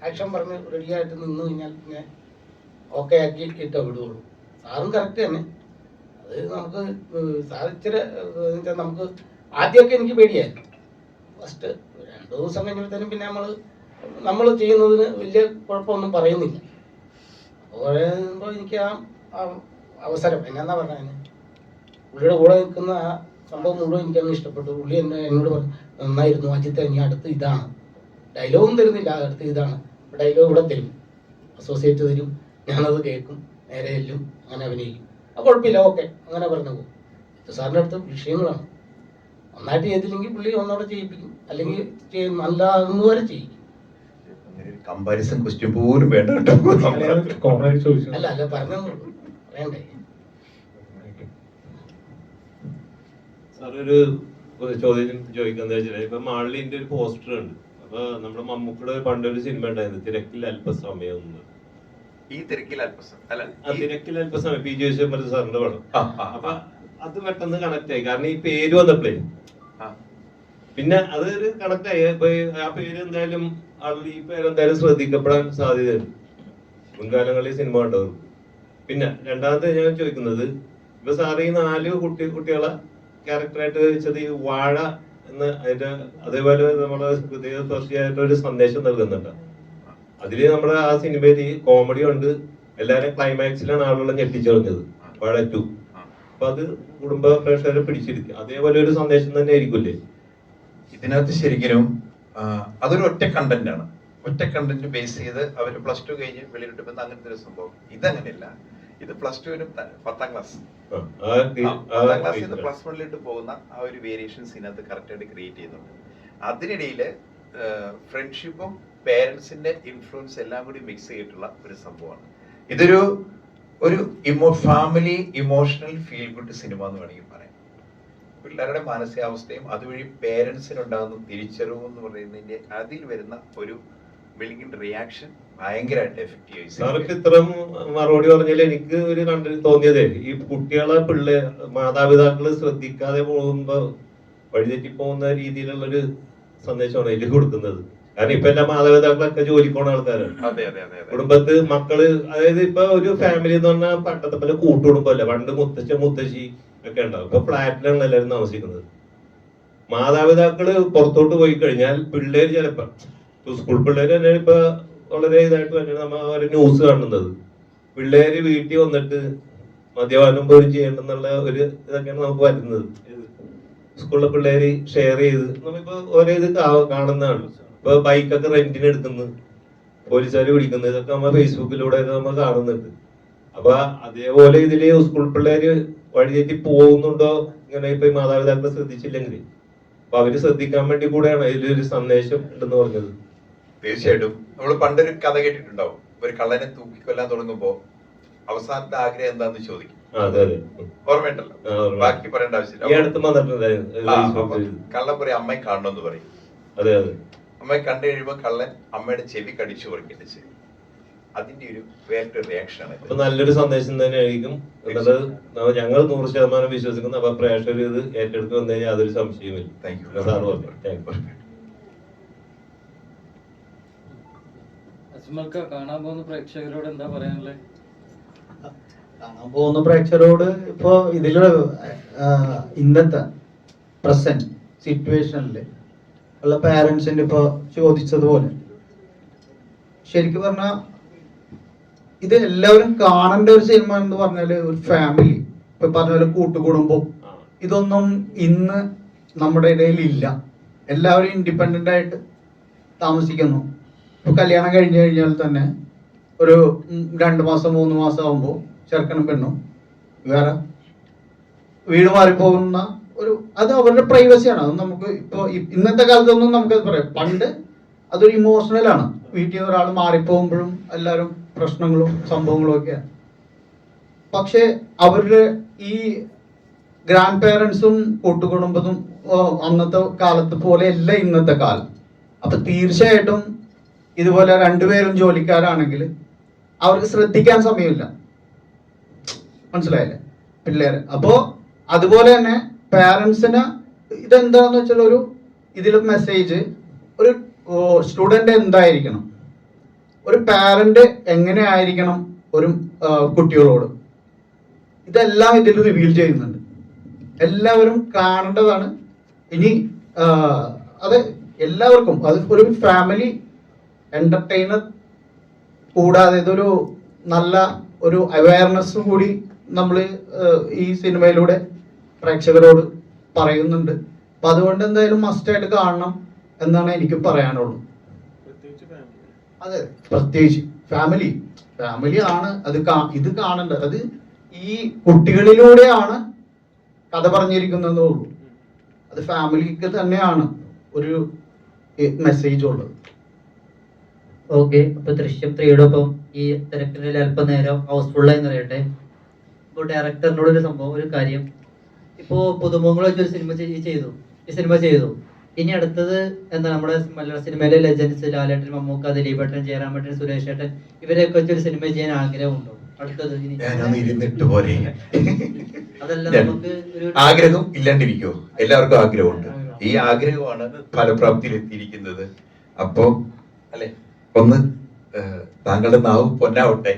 ആക്ഷൻ പറഞ്ഞ് റെഡിയായിട്ട് നിന്ന് കഴിഞ്ഞാൽ പിന്നെ ഓക്കെ ആക്കി ഇട്ടേ വിടുകയുള്ളൂ. സാറും കറക്റ്റ് തന്നെ. അത് നമുക്ക് സാധിച്ചിട്ട് നമുക്ക് ആദ്യമൊക്കെ എനിക്ക് പേടിയായിരുന്നു. ഫസ്റ്റ് 2 ദിവസം കഴിഞ്ഞപ്പോഴത്തേനും പിന്നെ നമ്മൾ ചെയ്യുന്നതിന് വലിയ കുഴപ്പമൊന്നും പറയുന്നില്ല. അപ്പോൾ പറയുമ്പോൾ എനിക്ക് ആ അവസരം എന്നാ പറഞ്ഞത്, പുള്ളിയുടെ കൂടെ നിൽക്കുന്ന ആ സംഭവം മുഴുവൻ എനിക്കങ്ങ് ഇഷ്ടപ്പെട്ടു. പുള്ളി എന്നോട് പറഞ്ഞു, നന്നായിരുന്നു അജിത്ത്, ഇനി അടുത്ത് ഇതാണ്. ഡയലോഗും തരുന്നില്ല, അടുത്ത് ഇതാണ്. ഡയലോഗ് ഇവിടെ തരും, അസോസിയേറ്റ് തരും, ഞാനത് കേൾക്കും, നേരെ ചെല്ലും, അങ്ങനെ അഭിനയിക്കും. അത് കുഴപ്പമില്ല, ഓക്കെ, അങ്ങനെ പറഞ്ഞു പോകും. സാറിൻ്റെ അടുത്ത് വിഷയങ്ങളാണ്. നന്നായിട്ട് ചെയ്തില്ലെങ്കിൽ പുള്ളി ഒന്നോടെ ചെയ്യിപ്പിക്കും, അല്ലെങ്കിൽ നല്ലതാകുന്ന വരെ ചെയ്യിക്കും. കമ്പാരിസൺ ക്വസ്റ്റ്യൻ പോലും വേണ്ട കേട്ടോ. അല്ല പറഞ്ഞു വേണ്ടേ. സാറൊരു ചോദ്യം ചോദിക്കുന്നത് വെച്ചാൽ ഇപ്പൊ മാളിന്റെ ഒരു പോസ്റ്റർ ഉണ്ട്. അപ്പൊ നമ്മുടെ മമ്മൂക്കയുടെ പണ്ടൊരു സിനിമ ഉണ്ടായിരുന്നു, തിരക്കിൽ അല്പസമയം എന്ന്. ഈ തിരക്കിൽ അല്പസമയം അല്ല, തിരക്കിൽ അല്പസമയം പി ജെ സാറിന്റെ പടം. അപ്പൊ അത് പെട്ടെന്ന് കണക്ട് ആയി, കാരണം ഈ പേര് വന്നപ്പോഴേ പിന്നെ അത് ഒരു കണക്ട് ആയി. ഇപ്പൊ ആ പേര് എന്തായാലും ആളുകൾ ഈ പേര് എന്തായാലും ശ്രദ്ധിക്കപ്പെടാൻ സാധ്യതയുണ്ട് മുൻകാലങ്ങളിൽ സിനിമ കണ്ടവർ. പിന്നെ രണ്ടാമത്തെ ഞാൻ ചോദിക്കുന്നത്, ഇപ്പൊ സാറ് ഈ 4 കുട്ടികളെ ക്യാരക്ടറായിട്ട് വെച്ചത് ഈ വാഴ എന്ന് അതിന്റെ അതേപോലെ നമ്മുടെ ഹൃദയസ്പർശിയായിട്ടൊരു സന്ദേശം നൽകുന്നുണ്ട്. അതില് നമ്മുടെ ആ സിനിമയിൽ കോമഡി ഉണ്ട്, എല്ലാരും ക്ലൈമാക്സിലാണ് ആളുകളെ ഞെട്ടിച്ചറിഞ്ഞത് വാഴ 2. അപ്പൊ അത് കുടുംബ പ്രേക്ഷകരെ പിടിച്ചിരിക്കും. അതേപോലെ ഒരു സന്ദേശം തന്നെ ആയിരിക്കില്ലേ ഇതിനകത്ത്? ശരിക്കും അതൊരു ഒറ്റ കണ്ടന്റ് ആണ്. ഒറ്റ കണ്ടന്റ് ബേസ് ചെയ്ത് അവർ +2 കഴിഞ്ഞ് വെളിയിലിട്ട് വന്ന അങ്ങനത്തെ ഒരു സംഭവം. ഇതങ്ങനെയല്ല, ഇത് +2-നും 10ാം ക്ലാസ് 10ാം ക്ലാസ്സിൽ നിന്ന് +1-ലേക്ക് പോകുന്ന ആ ഒരു വേരിയേഷൻസ് ഇതിനകത്ത് കറക്റ്റായിട്ട് ക്രിയേറ്റ് ചെയ്യുന്നുണ്ട്. അതിനിടയില് ഫ്രണ്ട്ഷിപ്പും പേരൻസിന്റെ ഇൻഫ്ലുവൻസ് എല്ലാം കൂടി മിക്സ് ചെയ്തിട്ടുള്ള ഒരു സംഭവമാണ്. ഇതൊരു family emotional feel good cinema എന്ന് വേണമെങ്കിൽ പറയാം. പിള്ളേരുടെ മാനസികാവസ്ഥയും അതുവഴി പേരൻസിനുണ്ടാകുന്ന തിരിച്ചറിവും എന്ന് പറയുന്നതിന്റെ അതിൽ വരുന്ന ഒരു ബിൽഡിംഗ് റിയാക്ഷൻ ഭയങ്കരമായിട്ട് എഫക്റ്റീവ്. സാർക്ക് ഇത്രയും മറുപടി പറഞ്ഞാൽ എനിക്ക് ഒരു തോന്നിയതേ, ഈ കുട്ടികളെ മാതാപിതാക്കള് ശ്രദ്ധിക്കാതെ പോകുമ്പോ വഴിതെറ്റി പോകുന്ന രീതിയിലുള്ളൊരു സന്ദേശമാണ് ഇതിൽ കൊടുക്കുന്നത്. കാരണം ഇപ്പൊ എല്ലാ മാതാപിതാക്കളൊക്കെ ജോലിക്ക് പോണ ആൾക്കാരാണ്. കുടുംബത്ത് മക്കള്, അതായത് ഇപ്പൊ ഒരു ഫാമിലി എന്ന് പറഞ്ഞാൽ പണ്ടത്തെ പോലെ കൂട്ടുകുടുംബമല്ല. പണ്ട് മുത്തശ്ശി ഒക്കെ ഉണ്ടാവും. ഇപ്പൊ ഫ്ലാറ്റിലാണ് എല്ലാവരും താമസിക്കുന്നത്. മാതാപിതാക്കള് പുറത്തോട്ട് പോയി കഴിഞ്ഞാൽ പിള്ളേര് ചിലപ്പോ സ്കൂൾ പിള്ളേര് തന്നെ ഇപ്പൊ വളരെ ഇതായിട്ട് തന്നെയാണ് നമ്മൾ ഒരു ന്യൂസ് കാണുന്നത്. പിള്ളേര് വീട്ടിൽ വന്നിട്ട് മദ്യപാനം പോലും ചെയ്യണമെന്നുള്ള ഒരു ഇതൊക്കെയാണ് നമുക്ക് വരുന്നത്. സ്കൂളിലെ പിള്ളേര് ഷെയർ ചെയ്ത് നമ്മളിപ്പോ ഓരോ ഇത് കാണുന്നതാണ്. ഇപ്പൊ ബൈക്കൊക്കെ റെന്റിന് എടുക്കുന്നത്, പോലീസുകാർ പിടിക്കുന്നത്, ഇതൊക്കെ നമ്മൾ ഫേസ്ബുക്കിലൂടെ നമ്മൾ കാണുന്നുണ്ട്. അപ്പൊ അതേപോലെ ഇതില് സ്കൂൾ പിള്ളേര് വഴിതെറ്റി പോകുന്നുണ്ടോ ഇങ്ങനെ ഇപ്പൊ ഈ മാതാപിതാക്കളെ ശ്രദ്ധിച്ചില്ലെങ്കിൽ? അപ്പൊ അവര് ശ്രദ്ധിക്കാൻ വേണ്ടി കൂടെയാണ് ഇതിലൊരു സന്ദേശം ഉണ്ടെന്ന് പറഞ്ഞത്. തീർച്ചയായിട്ടും. നമ്മൾ പണ്ടൊരു കഥ കേട്ടിട്ടുണ്ടാവും, ഒരു കള്ളനെ തൂക്കിക്കൊല്ലാൻ തുടങ്ങുമ്പോ അവസാനത്തെ ആഗ്രഹം എന്താന്ന് ചോദിക്കും. ഓർമ്മയുണ്ടല്ലോ, ബാക്കി പറയേണ്ട ആവശ്യമില്ല. കള്ളൻ പറയും അമ്മയെ കാണണമെന്ന് പറയും. അമ്മയെ കണ്ടു കഴിയുമ്പോ കള്ളൻ അമ്മയുടെ ചെവി കടിച്ചു പറിക്കേണ്ടി ചെയ്യും. അതിന്റെ ഒരു വേറൊരു റിയാക്ഷൻ ആണ്. അപ്പൊ നല്ലൊരു സന്ദേശം തന്നെ ആയിരിക്കും എന്നുള്ളത് ഞങ്ങൾ 100% വിശ്വസിക്കുന്നു. അപ്പൊ പ്രേക്ഷകർ ഇത് ഏറ്റെടുത്ത് വന്നു കഴിഞ്ഞാൽ അതൊരു സംശയമില്ല. സാറ് പറഞ്ഞു. കാണാൻ പോകുന്ന പ്രേക്ഷകരോട് എന്താ പറയാനുള്ളത്? കാണാൻ പോകുന്ന പ്രേക്ഷകരോട് ഇപ്പോ ഇതില് ഇന്നത്തെ പ്രസന്റ് സിറ്റുവേഷനില് ഉള്ള പാരന്റ്സിന്റെ ഇപ്പൊ ചോദിച്ചതുപോലെ ശരിക്കും പറഞ്ഞാ ഇത് എല്ലാവരും കാണേണ്ട ഒരു സിനിമ എന്ന് പറഞ്ഞാല് ഒരു ഫാമിലി, ഇപ്പൊ പറഞ്ഞ പോലെ കൂട്ടുകുടുംബം, ഇതൊന്നും ഇന്ന് നമ്മുടെ ഇടയിൽ ഇല്ല. എല്ലാവരും ഇൻഡിപെൻഡന്റ് ആയിട്ട് താമസിക്കുന്നു. ഇപ്പൊ കല്യാണം കഴിഞ്ഞു കഴിഞ്ഞാൽ തന്നെ ഒരു 2 മാസം 3 മാസം ആകുമ്പോൾ ചെറുക്കനും പെണ്ണും വേറെ വീട് മാറിപ്പോകുന്ന അത് അവരുടെ പ്രൈവസിയാണ്. അത് നമുക്ക് ഇപ്പൊ ഇന്നത്തെ കാലത്തൊന്നും നമുക്കത് പറയാം. പണ്ട് അതൊരു ഇമോഷണലാണ്. വീട്ടിൽ നിന്ന് ഒരാൾ മാറിപ്പോകുമ്പോഴും എല്ലാവരും പ്രശ്നങ്ങളും സംഭവങ്ങളും ഒക്കെയാണ്. പക്ഷെ അവരുടെ ഈ ഗ്രാൻഡ് പേരൻസും കൂട്ടുകുടുംബത്തും അന്നത്തെ കാലത്ത് പോലെയല്ല ഇന്നത്തെ കാലം. അപ്പൊ തീർച്ചയായിട്ടും ഇതുപോലെ 2 പേരും ജോലിക്കാരാണെങ്കിൽ അവർക്ക് ശ്രദ്ധിക്കാൻ സമയമില്ല. മനസ്സിലായില്ലേ പിള്ളേര്? അപ്പോ അതുപോലെ തന്നെ പാരന്റ്സിന് ഇതെന്താന്ന് വെച്ചാൽ ഇതിൽ മെസ്സേജ് ഒരു സ്റ്റുഡന്റ് എന്തായിരിക്കണം, ഒരു പാരന്റ് എങ്ങനെ ആയിരിക്കണം ഒരു കുട്ടികളോട്. ഇതെല്ലാം ഇതിൽ റിവീൽ ചെയ്യുന്നുണ്ട്. എല്ലാവരും കാണേണ്ടതാണ്. ഇനി അത് എല്ലാവർക്കും, അത് ഒരു ഫാമിലി എന്റർടൈനർ കൂടാതെ ഇതൊരു നല്ല ഒരു അവയർനെസ് കൂടി നമ്മൾ ഈ സിനിമയിലൂടെ പ്രേക്ഷകരോട് പറയുന്നുണ്ട്. അപ്പൊ അതുകൊണ്ട് എന്തായാലും മസ്റ്റായിട്ട് കാണണം എന്നാണ് എനിക്ക് പറയാനുള്ളൂ. അതെ, പ്രത്യേകിച്ച് ഫാമിലി ആണ് ഇത് കാണേണ്ടത്. അത് ഈ കുട്ടികളിലൂടെയാണ് കഥ പറഞ്ഞിരിക്കുന്നതേ ഉള്ളൂ. അത് ഫാമിലിക്ക് തന്നെയാണ് ഒരു മെസ്സേജ് ഉള്ളത്. ഓക്കെ, അപ്പൊ ദൃശ്യം 3യോടൊപ്പം ഈ തിരക്കിനിടയിൽ അല്പനേരം ഹൗസ്ഫുള്ളായി നിറയട്ടെ. ഇപ്പോൾ ഡയറക്ടറിനോട് ഒരു സംഭവം, ഒരു കാര്യം, ഇപ്പോ പുതുമുഖങ്ങൾ വെച്ചൊരു സിനിമ ചെയ്തു. ഇനി അടുത്തത് എന്താ, നമ്മുടെ മലയാള സിനിമയിലെ ലെജൻസ് ലാലേട്ടൻ, മമ്മൂക്ക, ദിലീപേട്ടൻ, ജയറാമേട്ടൻ, സുരേഷ് ഏട്ടൻ, ഇവരെയൊക്കെ വെച്ചൊരു സിനിമ ചെയ്യാൻ ആഗ്രഹമുണ്ടോ? അടുത്തത് അതല്ല, നമുക്ക് ഒരു ആഗ്രഹം ഇല്ലാണ്ടിരിക്കോ? എല്ലാവർക്കും ആഗ്രഹമുണ്ട്. ഈ ആഗ്രഹമാണ് ഫലപ്രാപ്തിയിൽ എത്തിയിരിക്കുന്നത്. അപ്പോ അല്ലെ, ഒന്ന് താങ്കളുടെ നാവ് പൊന്നാവട്ടെ.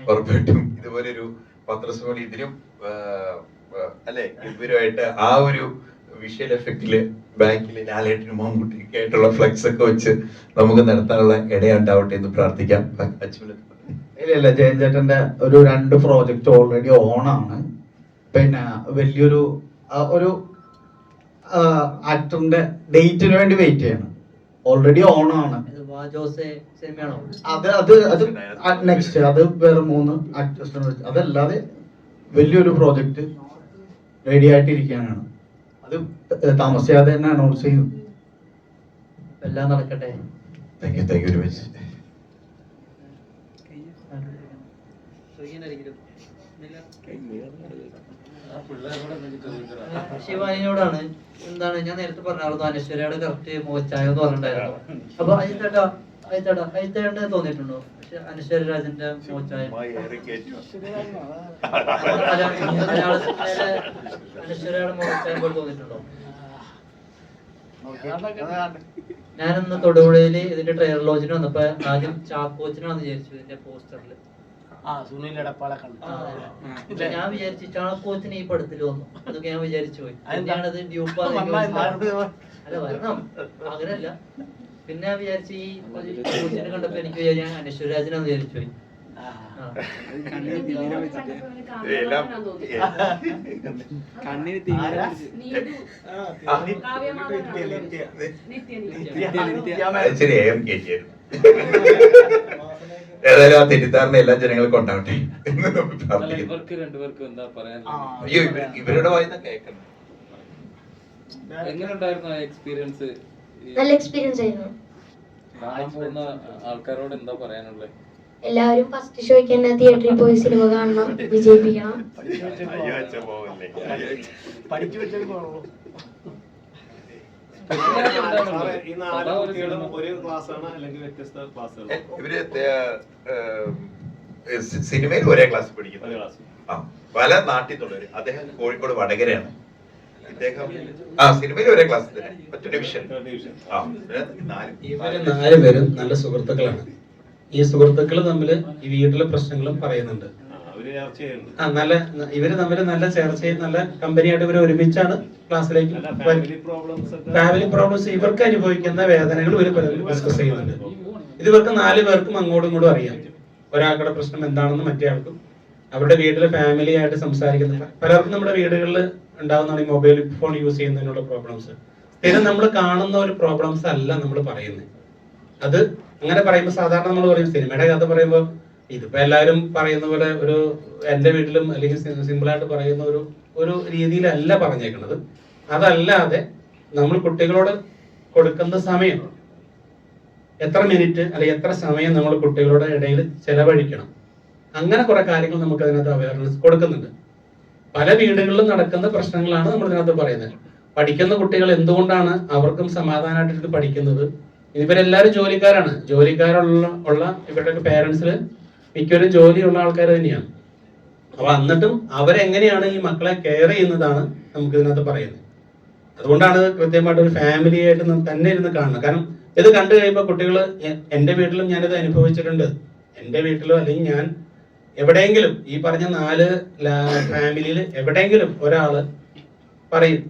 ഉറപ്പായിട്ടും ഇതുപോലൊരു പത്രസമ്മേളനം ഇതിലും അല്ലെ ഇവരുമായിട്ട് ആ ഒരു വിഷ്വൽ എഫക്റ്റില് ബാക്കിൽ ലാലേട്ടനും മമ്മൂട്ടിയൊക്കെ ആയിട്ടുള്ള ഫ്ലെക്സ് ഒക്കെ വെച്ച് നമുക്ക് നടത്താനുള്ള ഇടയുണ്ടാവട്ടെ എന്ന് പ്രാർത്ഥിക്കാം. ഇല്ല, ജയൻ ചേട്ടന്റെ ഒരു 2 പ്രോജക്റ്റ് ഓൾറെഡി ഓണാണ്. പിന്നെ വലിയൊരു ഒരു ആക്ടറിന്റെ ഡേറ്റിന് വേണ്ടി വെയിറ്റ് ചെയ്യണം. ഓൾറെഡി ഓണാണ്. അത് നെക്സ്റ്റ്, അത് വേറെ 3 ആക്ടേഴ്സിന്. അതല്ലാതെ വലിയൊരു പ്രോജക്റ്റ് റെഡി ആയിട്ടിരിക്കാനാണ്. അത് താമസിയാതെ തന്നെ അനൗൺസ് ചെയ്യും. എല്ലാം നടക്കട്ടെ. Thank you very much. ശിവാനിയോടാണ് എന്താണ് ഞാൻ നേരത്തെ പറഞ്ഞായിരുന്നു, അനശ്വരയുടെ കറക്റ്റ് മോച്ചായ എന്ന് പറഞ്ഞിട്ടുണ്ടായിരുന്നു. അപ്പൊ അയച്ചേട്ടന് തോന്നിയിട്ടുണ്ടോ അനശ്വര രാജന്റെ മോച്ചായ? അനശ്വരയുടെ മോച്ചായ പോലെ തോന്നിയിട്ടുണ്ടോ? ഞാനൊന്ന് തൊടുപുഴയില് ഇതിന്റെ ട്രെയിലർ ലോഞ്ചിന് വന്നപ്പോ ആദ്യം ചാക്കോച്ചിനാന്ന് വിചാരിച്ചു ഇതിന്റെ പോസ്റ്ററിൽ. ഞാൻ വിചാരിച്ചു ചാക്കോച്ചിന് ഈ പടത്തിൽ വന്നു, അതൊക്കെ ഞാൻ വിചാരിച്ചു പോയി. ഞാനത് ഡ്യൂപ്പ് അല്ല വരണം അങ്ങനല്ല. പിന്നെ ഞാൻ വിചാരിച്ചു ഈ കോച്ചിനെ കണ്ടപ്പോ എനിക്ക് ഞാൻ അനശ്വരാജനാന്ന് വിചാരിച്ചു പോയി. ഏതായാലും ആ തെറ്റിദ്ധാരണ എല്ലാ ജനങ്ങൾക്കും ഉണ്ടാവട്ടെ. അയ്യോ, ഇവരുടെ വായിന്ന് കേൾക്കണം. എങ്ങനെയുണ്ടായിരുന്നു എക്സ്പീരിയൻസ്? നല്ല എക്സ്പീരിയൻസ് ആയിരുന്നു. ആൾക്കാരോട് എന്താ പറയാനുള്ളത്? എല്ലാവരും ഫസ്റ്റ് ഷോയ്ക്ക് തന്നെ തിയേറ്ററിൽ പോയി സിനിമ കാണണം, വിജയിപ്പിക്കണം. ഇവര് സിനിമയിൽ ഒരേ ക്ലാസ് പഠിക്കുന്നു. പല നാട്ടിൽ നിന്നുള്ളവര്. അദ്ദേഹം കോഴിക്കോട് വടകരയാണ്. ഇദ്ദേഹം സിനിമയിൽ ഒരേ ക്ലാസ് തന്നെ, ഒറ്റ ഡിവിഷൻ. ഇവര് 4 പേരും നല്ല സുഹൃത്തുക്കളാണ്. ഈ സുഹൃത്തുക്കൾ തമ്മിൽ ഈ വീട്ടിലെ പ്രശ്നങ്ങളും പറയുന്നുണ്ട്. ഇവര് തമ്മിൽ നല്ല ചർച്ചയും നല്ല കമ്പനിയായിട്ട് ഇവർ ഒരുമിച്ചാണ് ക്ലാസ്സിലേക്ക്. ഫാമിലി പ്രോബ്ലംസ്, ഇവർക്ക് അനുഭവിക്കുന്ന വേദനകൾ ഇവർ ഡിസ്കസ് ചെയ്യുന്നുണ്ട്. ഇത് ഇവർക്ക് 4 പേർക്കും അങ്ങോട്ടും ഇങ്ങോട്ടും അറിയാം. ഒരാളുടെ പ്രശ്നം എന്താണെന്ന് മറ്റേ ആൾക്കും. അവരുടെ വീട്ടിലെ ഫാമിലി ആയിട്ട് സംസാരിക്കുന്ന പലർക്കും നമ്മുടെ വീടുകളിൽ ഉണ്ടാവുന്നതാണ് ഈ മൊബൈൽ ഫോൺ യൂസ് ചെയ്യുന്നതിനുള്ള പ്രോബ്ലംസ്. സ്ഥിരം നമ്മൾ കാണുന്ന ഒരു പ്രോബ്ലംസ് അല്ല നമ്മൾ പറയുന്നത്. അത് അങ്ങനെ പറയുമ്പോൾ സാധാരണ നമ്മൾ പറയും സിനിമയുടെ കഥ പറയുമ്പോൾ ഇതിപ്പോ എല്ലാവരും പറയുന്ന പോലെ ഒരു എന്റെ വീട്ടിലും അല്ലെങ്കിൽ സിമ്പിൾ ആയിട്ട് പറയുന്ന ഒരു രീതിയിലല്ല പറഞ്ഞേക്കുന്നത്. അതല്ലാതെ നമ്മൾ കുട്ടികളോട് കൊടുക്കുന്ന സമയം, എത്ര മിനിറ്റ് അല്ലെങ്കിൽ എത്ര സമയം നമ്മൾ കുട്ടികളുടെ ഇടയിൽ ചെലവഴിക്കണം, അങ്ങനെ കുറെ കാര്യങ്ങൾ നമുക്ക് അതിനകത്ത് അവയർനെസ് കൊടുക്കുന്നുണ്ട്. പല വീടുകളിലും നടക്കുന്ന പ്രശ്നങ്ങളാണ് നമ്മൾ ഇതിനകത്ത് പറയുന്നത്. പഠിക്കുന്ന കുട്ടികൾ എന്തുകൊണ്ടാണ് അവർക്കും സമാധാനമായിട്ട് പഠിക്കുന്നത്? ഇവരെല്ലാവരും ജോലിക്കാരുള്ള ഇവരുടെയൊക്കെ പേരൻസിൽ മിക്കവരും ജോലിയുള്ള ആൾക്കാർ തന്നെയാണ്. അപ്പൊ എന്നിട്ടും അവരെങ്ങനെയാണ് ഈ മക്കളെ കെയർ ചെയ്യുന്നതാണ് നമുക്ക് ഇതിനകത്ത് പറയുന്നത്. അതുകൊണ്ടാണ് കൃത്യമായിട്ട് ഒരു ഫാമിലി ആയിട്ട് തന്നെ ഇരുന്ന് കാണണം. കാരണം ഇത് കണ്ടു കഴിയുമ്പോൾ കുട്ടികൾ, എൻ്റെ വീട്ടിലും ഞാനിത് അനുഭവിച്ചിട്ടുണ്ട്. എൻ്റെ വീട്ടിലോ അല്ലെങ്കിൽ ഞാൻ എവിടെയെങ്കിലും ഈ പറഞ്ഞ 4 ഫാമിലിയിൽ എവിടെയെങ്കിലും ഒരാള് പറയും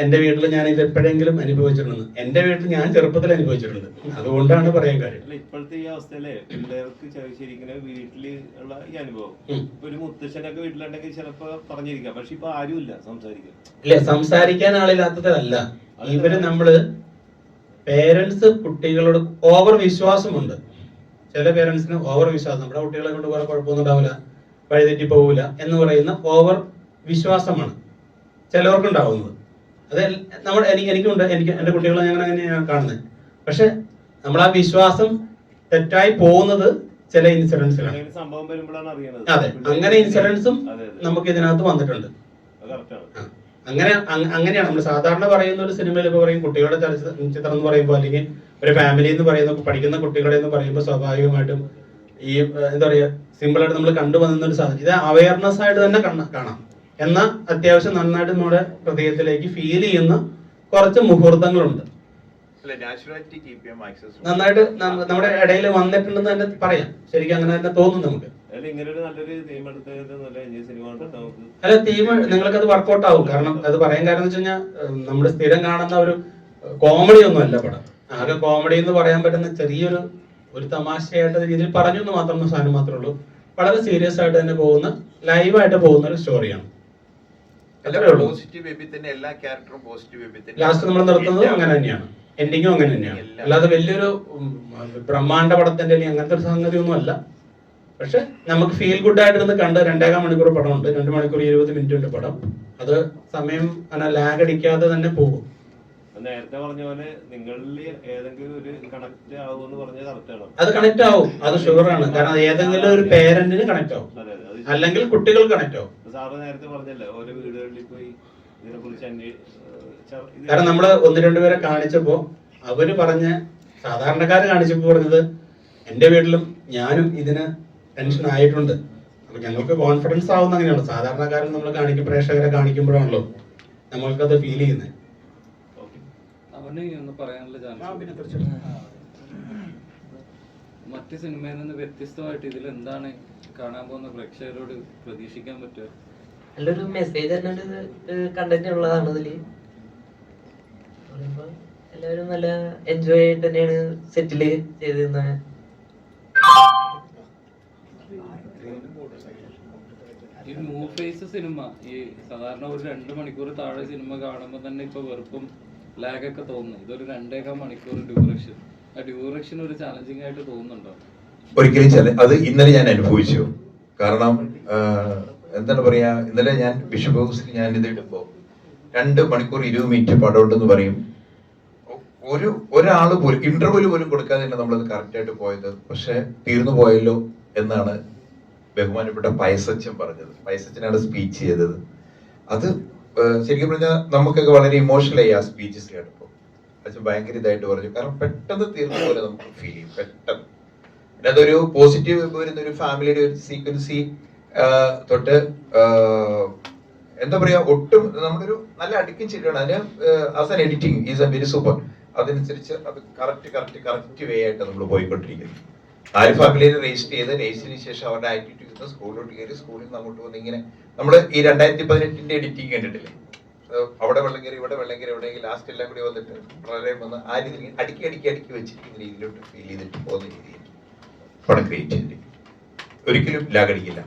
എൻ്റെ വീട്ടിൽ ഞാൻ ഇത് എപ്പോഴെങ്കിലും അനുഭവിച്ചിട്ടുണ്ടെന്ന്. എൻ്റെ വീട്ടിൽ ഞാൻ ചെറുപ്പത്തിൽ അനുഭവിച്ചിട്ടുണ്ട്, അതുകൊണ്ടാണ് പറയാൻ കാര്യം. ഇപ്പോഴത്തെ ഈ അവസ്ഥയിലെ പിള്ളേർക്ക് ശരിക്കും വീട്ടില് ഉള്ള ഈ അനുഭവം ഒരു മുത്തശ്ശനൊക്കെ വീട്ടിലുണ്ടെങ്കിൽ ചിലപ്പോ പറഞ്ഞിരിക്കാം, പക്ഷെ ഇപ്പൊ ആരുമില്ല സംസാരിക്കാൻ. ഇല്ല, സംസാരിക്കാൻ ആളില്ലാത്തതല്ല, ഇവര് നമ്മള് പേരൻസ് കുട്ടികളോട് ഓവർ വിശ്വാസമുണ്ട്. ചില പേരൻസിന് ഓവർ വിശ്വാസം, നമ്മുടെ കുട്ടികളെ കൊണ്ട് വേറെ കുഴപ്പമൊന്നും ഉണ്ടാവില്ല, വഴിതെറ്റി പോവില്ല എന്ന് പറയുന്ന ഓവർ വിശ്വാസമാണ് ചിലവർക്കുണ്ടാവുന്നത്. അത് എനിക്കുണ്ട്, എൻ്റെ കുട്ടികളെ ഞങ്ങൾ അങ്ങനെയാണ് കാണുന്നത്. പക്ഷെ നമ്മൾ ആ വിശ്വാസം തെറ്റായി പോകുന്നത് ചില ഇൻസിഡൻസിലാണ്. സംഭവം വരുമ്പോഴാണ് അറിയുന്നത്. അതെ, അങ്ങനെ ഇൻസിഡൻസും നമുക്ക് ഇതിനകത്ത് വന്നിട്ടുണ്ട്. അങ്ങനെയാണ് നമ്മൾ സാധാരണ പറയുന്ന ഒരു സിനിമയിൽ ഇപ്പോൾ പറയും കുട്ടികളുടെ ചിത്രം എന്ന് പറയുമ്പോൾ, അല്ലെങ്കിൽ ഒരു ഫാമിലി എന്ന് പറയുന്ന പഠിക്കുന്ന കുട്ടികളെ എന്ന് പറയുമ്പോൾ സ്വാഭാവികമായിട്ടും ഈ എന്താ പറയുക, സിമ്പിളായിട്ട് നമ്മൾ കണ്ടുവന്ന ഒരു സാധനം, ഇത് അവയർനെസ് ആയിട്ട് തന്നെ കാണാം. എന്നാൽ അത്യാവശ്യം നന്നായിട്ട് നമ്മുടെ ഹൃദയത്തിലേക്ക് ഫീൽ ചെയ്യുന്ന കുറച്ച് മുഹൂർത്തങ്ങളുണ്ട്, നന്നായിട്ട് നമ്മുടെ ഇടയിൽ വന്നിട്ടുണ്ടെന്ന് തന്നെ പറയാം. ശരിക്കും അങ്ങനെ തന്നെ തോന്നും നമുക്ക്. അല്ല, തീം നിങ്ങൾക്കത് വർക്കൗട്ട് ആവും. കാരണം അത് പറയാൻ കാരണം എന്ന് വെച്ച് കഴിഞ്ഞാൽ നമ്മൾ സ്ഥിരം കാണുന്ന ഒരു കോമഡി ഒന്നും അല്ല പടം. ആകെ കോമഡി എന്ന് പറയാൻ പറ്റുന്ന ഒരു തമാശയായിട്ട് രീതിയിൽ പറഞ്ഞു എന്ന് മാത്രം സാധനം മാത്രമേ ഉള്ളൂ. വളരെ സീരിയസ് ആയിട്ട് തന്നെ പോകുന്ന, ലൈവായിട്ട് പോകുന്ന ഒരു സ്റ്റോറിയാണ്. ലാസ്റ്റ് നമ്മൾ നിർത്തുന്നത് അങ്ങനെ തന്നെയാണ്, എൻഡിങ്ങും അങ്ങനെ തന്നെയാണ്. അല്ലാതെ വലിയൊരു ബ്രഹ്മാണ്ഡ പടത്തിന്റെ അല്ലെങ്കിൽ അങ്ങനത്തെ ഒരു സംഗതി ഒന്നും അല്ല. പക്ഷെ നമുക്ക് ഫീൽ ഗുഡ് ആയിട്ട് ഇരുന്ന് കണ്ട് 2.25 മണിക്കൂർ പടമുണ്ട്, 2 മണിക്കൂർ 20 മിനിറ്റ് ഉണ്ട് പടം. അത് സമയം അങ്ങനെ ലാഗ് അടിക്കാതെ തന്നെ പോകും. നേരത്തെ പറഞ്ഞ പോലെ നിങ്ങളിൽ ഏതെങ്കിലും ഒരു കണക്ട് ആവുമെന്ന് പറഞ്ഞത് കറക്റ്റാണ്. അത് കണക്ട് ആവും, അത് ഷുവറാണ്. കാരണം ഏതെങ്കിലും ഒരു പേരന്റിന് കണക്ട് ആവും, അല്ലെങ്കിൽ കുട്ടികൾ കണക്ട് ആവും. സാറ് നേരത്തെ പറഞ്ഞല്ലോ ഓരോ വീടുകളിൽ പോയി ഇതിനെ കുറിച്ച് കാരണം നമ്മള് 1-2 പേരെ കാണിച്ചപ്പോ അവര് സാധാരണക്കാര് കാണിച്ചപ്പോ പറഞ്ഞത് എന്റെ വീട്ടിലും ഞാനും ഇതിന് ടെൻഷൻ ആയിട്ടുണ്ട്. അപ്പൊ ഞങ്ങൾക്ക് കോൺഫിഡൻസ് ആവുന്ന അങ്ങനെയാണ്. സാധാരണക്കാരൻ നമ്മൾ പ്രേക്ഷകരെ കാണിക്കുമ്പോഴാണല്ലോ നമ്മൾക്കത് ഫീൽ ചെയ്യുന്നത്. മറ്റ് സിനിമയിൽ നിന്ന് വ്യത്യസ്തമായിട്ട് ഇതിൽ എന്താണ് കാണാൻ പോകുന്ന പ്രേക്ഷകരോട് പ്രതീക്ഷിക്കാൻ പറ്റുക? നല്ലൊരു മെസ്സേജ് തന്നെ കണ്ടന്റ് ഉള്ളതാണ് ഇതില്. എല്ലാവരും നല്ല എൻജോയ് ആയിട്ട് തന്നെയാണ് സെറ്റില് ചെയ്തിരുന്നത്. ഈ മൂവ് ഫേസ് സിനിമ ഈ സാധാരണ ഒരു 2 മണിക്കൂർ താഴെ സിനിമ കാണുമ്പോൾ തന്നെ ഇപ്പൊ വെറുപ്പും ലാഗൊക്കെ തോന്നുന്നു. ഇതൊരു 2.25 മണിക്കൂർ ഡ്യൂറേഷൻ. ആ ഡ്യൂറേഷൻ ഒരു ചാലഞ്ചിങ് ആയിട്ട് തോന്നുന്നുണ്ടോ? ഒരിക്കലും അത് ഇന്നലെ ഞാൻ അനുഭവിച്ചു. കാരണം എന്താണ് പറയാ, ഇന്നലെ ഞാൻ ബിഷപ്പ് ഹൗസിൽ ഞാൻ ഇത് ഇടുമ്പോ 2 മണിക്കൂർ 20 മിനിറ്റ് പടമുണ്ടെന്ന് പറയും. ഒരാൾ പോലും ഇന്റർവ്യൂ പോലും കൊടുക്കാതെ തന്നെ നമ്മളത് കറക്റ്റായിട്ട് പോയത്. പക്ഷെ തീർന്നു പോയല്ലോ എന്നാണ് ബഹുമാനപ്പെട്ട പയസച്ചൻ പറഞ്ഞത്. പയസച്ചനാണ് സ്പീച്ച് ചെയ്തത്. അത് ശരിക്കും പറഞ്ഞാൽ നമുക്കൊക്കെ വളരെ ഇമോഷണലായി ആ സ്പീച്ചസ് കേട്ടപ്പോൾ. അച്ഛൻ ഭയങ്കര ഇതായിട്ട് പറഞ്ഞു. കാരണം പെട്ടെന്ന് തീർന്ന പോലെ നമുക്ക് ഫീൽ ചെയ്യും, പെട്ടെന്ന്. പിന്നെ അതൊരു പോസിറ്റീവ് വരുന്ന ഒരു ഫാമിലിയുടെ ഒരു സീക്വൻസി തൊട്ട് എന്താ പറയാ, ഒട്ടും നമ്മളൊരു നല്ല അടുക്കും ശരിയാണ്. അതിന് as an editing is A very super. അതനുസരിച്ച് അത് കറക്റ്റ് വേ ആയിട്ട് നമ്മൾ പോയിക്കൊണ്ടിരിക്കുന്നു. 4 ഫാമിലിയെ രജിസ്റ്റർ ചെയ്ത് രജിസ്റ്ററിന് ശേഷം അവരുടെ ആക്ടിവിറ്റീസ് സ്കൂളിലോട്ട് കയറി, സ്കൂളിൽ നിന്ന് അങ്ങോട്ട് വന്ന് ഇങ്ങനെ നമ്മൾ ഈ 2018 എഡിറ്റിംഗ് കണ്ടിട്ടില്ലേ, അവിടെ വെള്ളം കയറി ഇവിടെ വെള്ളം കയറി എവിടെയെങ്കിലും ലാസ്റ്റ് എല്ലാം കൂടി വന്നിട്ട് വളരെ വന്ന് ആ രീതിയിൽ അടുക്കി വെച്ചിരിക്കുന്ന രീതിയിലോട്ട് ഫീൽ ചെയ്തിട്ട് പോകുന്ന രീതിയിൽ പടം ക്രിയേറ്റ് ചെയ്തിരിക്കും. ഒരിക്കലും ലാഗടിക്കില്ല,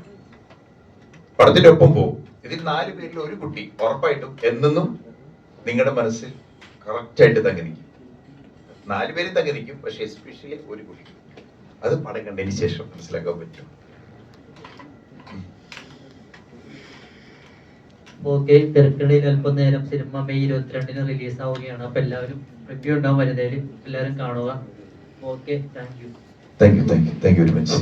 പടത്തിന്റെ ഒപ്പം പോകും. ഇതിൽ 4 പേരിൽ ഒരു കുട്ടി ഉറപ്പായിട്ടും എന്നെന്നും നിങ്ങളുടെ മനസ്സിൽ കറക്റ്റായിട്ട് തങ്ങിനിക്കും. 4 പേരും തങ്ങിനിക്കും, പക്ഷെ എസ്പെഷ്യലി ഒരു കുട്ടി. അത് പടം കണ്ടതിന് ശേഷം മനസ്സിലാക്കാൻ പറ്റും. ഓക്കെ, തിരക്കടയിൽ അല്പം നേരം സിനിമ മെയ് 22-ന് റിലീസ് ആവുകയാണ്. അപ്പൊ എല്ലാവരും റിവ്യൂ ഉണ്ടാവും വരുന്നതിൽ, എല്ലാവരും കാണുക. Okay, thank you very much.